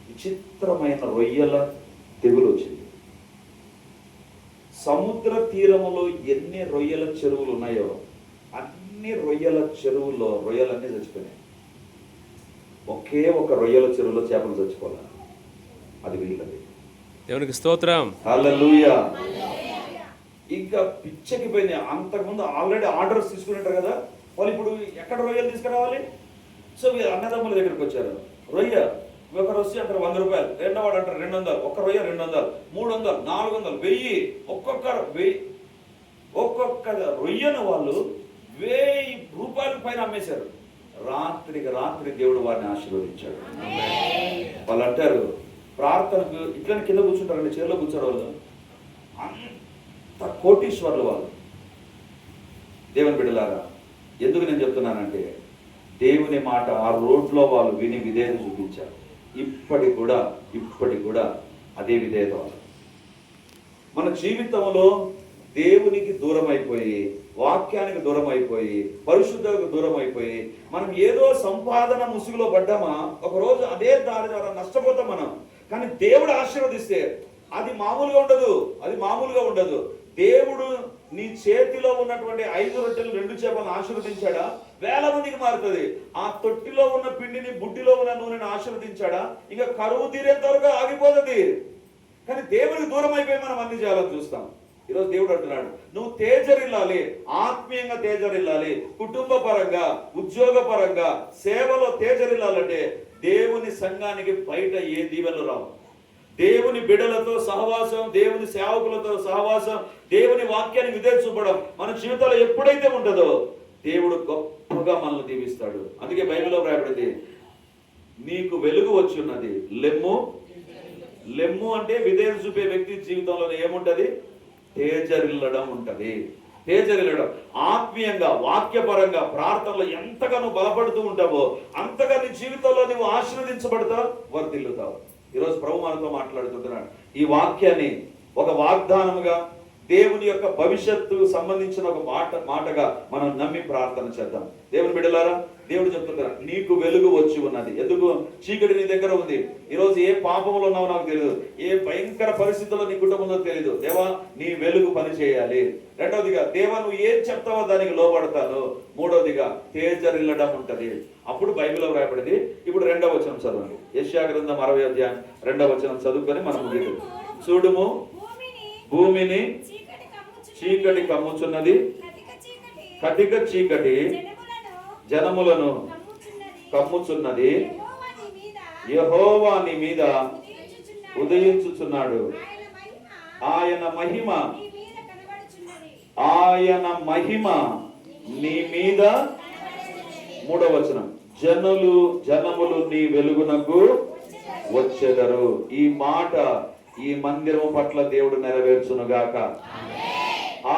విచిత్రమైన రొయ్యల తెగులు వచ్చింది. సముద్ర తీరములో ఎన్ని రొయ్యల చెరువులు ఉన్నాయో అన్ని రొయ్యల చెరువుల్లో రొయ్యలన్నీ చచ్చిపోయినాయి. ఒకే ఒక రొయ్యల చెరువులో చేపలు చచ్చిపోవాలి. అది వీళ్ళది. దేవునికి స్తోత్రం. హల్లెలూయా. ఇంకా పిచ్చెక్కిపోయింది. అంతకుముందు ఆల్రెడీ ఆర్డర్స్ తీసుకునేటారు కదా వాళ్ళు. ఇప్పుడు ఎక్కడ రొయ్యలు తీసుకురావాలి? సో అన్నదమ్ముల దగ్గరికి వచ్చారు. రొయ్య ఒకరు వచ్చి అంటారు 100 రూపాయలు, రెండో వాడు అంటారు 200, ఒక్క రొయ్య 200, 300, 400, 1000, ఒక్కొక్క రొయ్యను వాళ్ళు 1000 రూపాయల పైన అమ్మేశారు. రాత్రికి రాత్రి దేవుడు వారిని ఆశీర్వదించాడు. వాళ్ళు అంటారు, ప్రార్థనకు ఇట్లా కింద కూర్చుంటారండి, చీరలో కూర్చోరు వాళ్ళు. అంత కోటీశ్వర్లు వాళ్ళు. దేవుని బిడ్డలారా, ఎందుకు నేను చెప్తున్నానంటే, దేవుని మాట ఆ రోడ్లో వాళ్ళు విని విధేయత చూపించారు. ఇప్పటికి కూడా అదే విధేయత వాళ్ళు. మన జీవితంలో దేవునికి దూరం అయిపోయి, వాక్యానికి దూరం అయిపోయి, పరిశుద్ధకు దూరం అయిపోయి, మనం ఏదో సంపాదన ముసుగులో పడ్డామా, ఒకరోజు అదే దారి ద్వారా నష్టపోతాం మనం. కానీ దేవుడు ఆశీర్వదిస్తే అది మామూలుగా ఉండదు. దేవుడు నీ చేతిలో ఉన్నటువంటి 5 రొట్టెలు 2 చేపలను ఆశీర్వదించాడా, 1000 మందికి మారుతుంది. ఆ తొట్టిలో ఉన్న పిండిని, బుడ్డిలో ఉన్న నూనెని ఆశీర్వదించాడా, ఇంకా కరువు తీరేంత వరకు ఆగిపోతుంది. కానీ దేవునికి దూరం అయిపోయి మనం అన్ని చేయాలని చూస్తాం. ఈరోజు దేవుడు అంటున్నాడు, నువ్వు తేజరిల్లాలి, ఆత్మీయంగా తేజరిల్లాలి, కుటుంబ పరంగా, ఉద్యోగ పరంగా, సేవలో తేజరిల్లాలంటే దేవుని సంఘానికి బయట ఏ దీవెనలు రావు. దేవుని బిడ్డలతో సహవాసం, దేవుని సేవకులతో సహవాసం, దేవుని వాక్యాన్ని విధేయత చూపడం మన జీవితంలో ఎప్పుడైతే ఉంటుందో దేవుడు గొప్పగా మనల్ని దీవిస్తాడు. అందుకే బైబిల్లో రాయబడింది, నీకు వెలుగు వచ్చి ఉన్నది, లెమ్ము అంటే విధేయత చూపే వ్యక్తి జీవితంలో ఏముంటది? తేజరిల్లడం ఉంటది. తేజరిల్లడం ఆత్మీయంగా, వాక్యపరంగా, ప్రార్థనలో ఎంతగా నువ్వు బలపడుతూ ఉంటావో అంతగా నీ జీవితంలో నువ్వు ఆశీర్వదించబడతావు, వర్ధిల్లుతావు. ఈరోజు ప్రభు మనతో మాట్లాడుతుంటున్నాడు. ఈ వాక్యాన్ని ఒక వాగ్దానముగా దేవుని యొక్క భవిష్యత్తు సంబంధించిన ఒక మాటగా మనం నమ్మి ప్రార్థన చేద్దాం. దేవుని బిడ్డలారా, దేవుడు చెప్తున్నారు నీకు వెలుగు వచ్చి ఉన్నది. ఎందుకు? చీకటి నీ దగ్గర ఉంది. ఈరోజు ఏ పాపంలో ఉన్నావో నాకు తెలియదు, ఏ భయంకర పరిస్థితుల్లో నీ కుటుంబంలో తెలియదు. దేవా, నీ వెలుగు పని చేయాలి. రెండవదిగా, దేవా నువ్వు ఏం చెప్తావో దానికి లోబడతాను. మూడవదిగా, తేజరిల్లడం ఉంటది. అప్పుడు బైబిల్లో రాయబడింది. ఇప్పుడు 2వ వచనం చదవండి. యెషయా గ్రంథం 60వ అధ్యాయం 2వ వచనం చదువుకొని మనం ముగిద్దాం. చూడుము, భూమిని చీకటి కమ్ముచున్నది, కటిక చీకటి జనములను కమ్ముచున్నది. యెహోవా నీ మీద ఉదయించుచున్నాడు. ఆయన మహిమ నీ మీద. 3వ వచనం, జనములు నీ వెలుగునకు వచ్చెదరు. ఈ మాట ఈ మందిరము పట్ల దేవుడు నెరవేర్చునుగాక.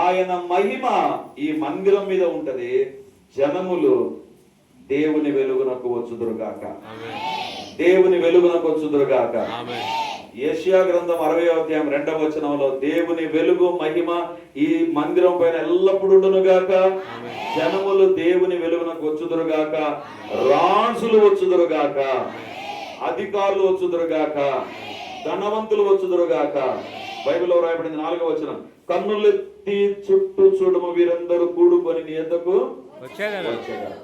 ఆయన మహిమ ఈ మందిరం మీద ఉంటది. జనములు దేవుని వెలుగునకు వచ్చుదురుగాక. దేవుని వెలుగునకు వచ్చుదురుగాక. యెషయా గ్రంథం 60వ అధ్యాయం 2వ వచనంలో దేవుని వెలుగు మహిమ ఈ మందిరం పైన ఎల్లప్పుడూ గాక. జనములు దేవుని వెలుగునకు వచ్చుదురుగాక. రాజులు వచ్చుదురుగాక. అధికారులు వచ్చుదురుగాక. ధనవంతులు వచ్చుదురుగాక. బైబిల్లో రాయబడింది 4వ వచనం, కన్నులెత్తి చుట్టూ చూడము వీరందరూ కూడుకొని నీ యొద్దకు వచ్చేదారు.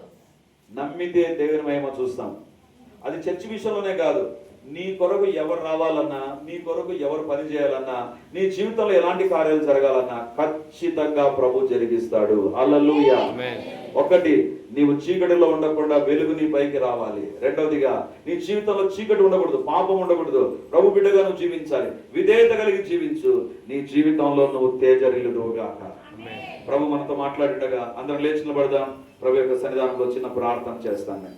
నమ్మితే దేవుని మహిమ చూస్తాం. అది చర్చి విషయంలోనే కాదు, నీ కొరకు ఎవరు రావాలన్నా, నీ కొరకు ఎవరు పని చేయాలన్నా, నీ జీవితంలో ఎలాంటి కార్యాలు జరగాలన్నా ఖచ్చితంగా ప్రభు జరిగిస్తాడు. హల్లెలూయా. ఒకటి, నీవు చీకటిలో ఉండకుండా వెలుగు నీ పైకి రావాలి. రెండవదిగా, నీ జీవితంలో చీకటి ఉండకూడదు, పాపం ఉండకూడదు. ప్రభు బిడ్డగా నువ్వు జీవించాలి. విధేయత కలిగి జీవించు. నీ జీవితంలో నువ్వు తేజరిల్లుగాక. ప్రభు మనతో మాట్లాడిండగా అందరం లేచి నిలబడదాం. ప్రభు యొక్క సన్నిధానంలో చిన్న ప్రార్థన చేస్తాను.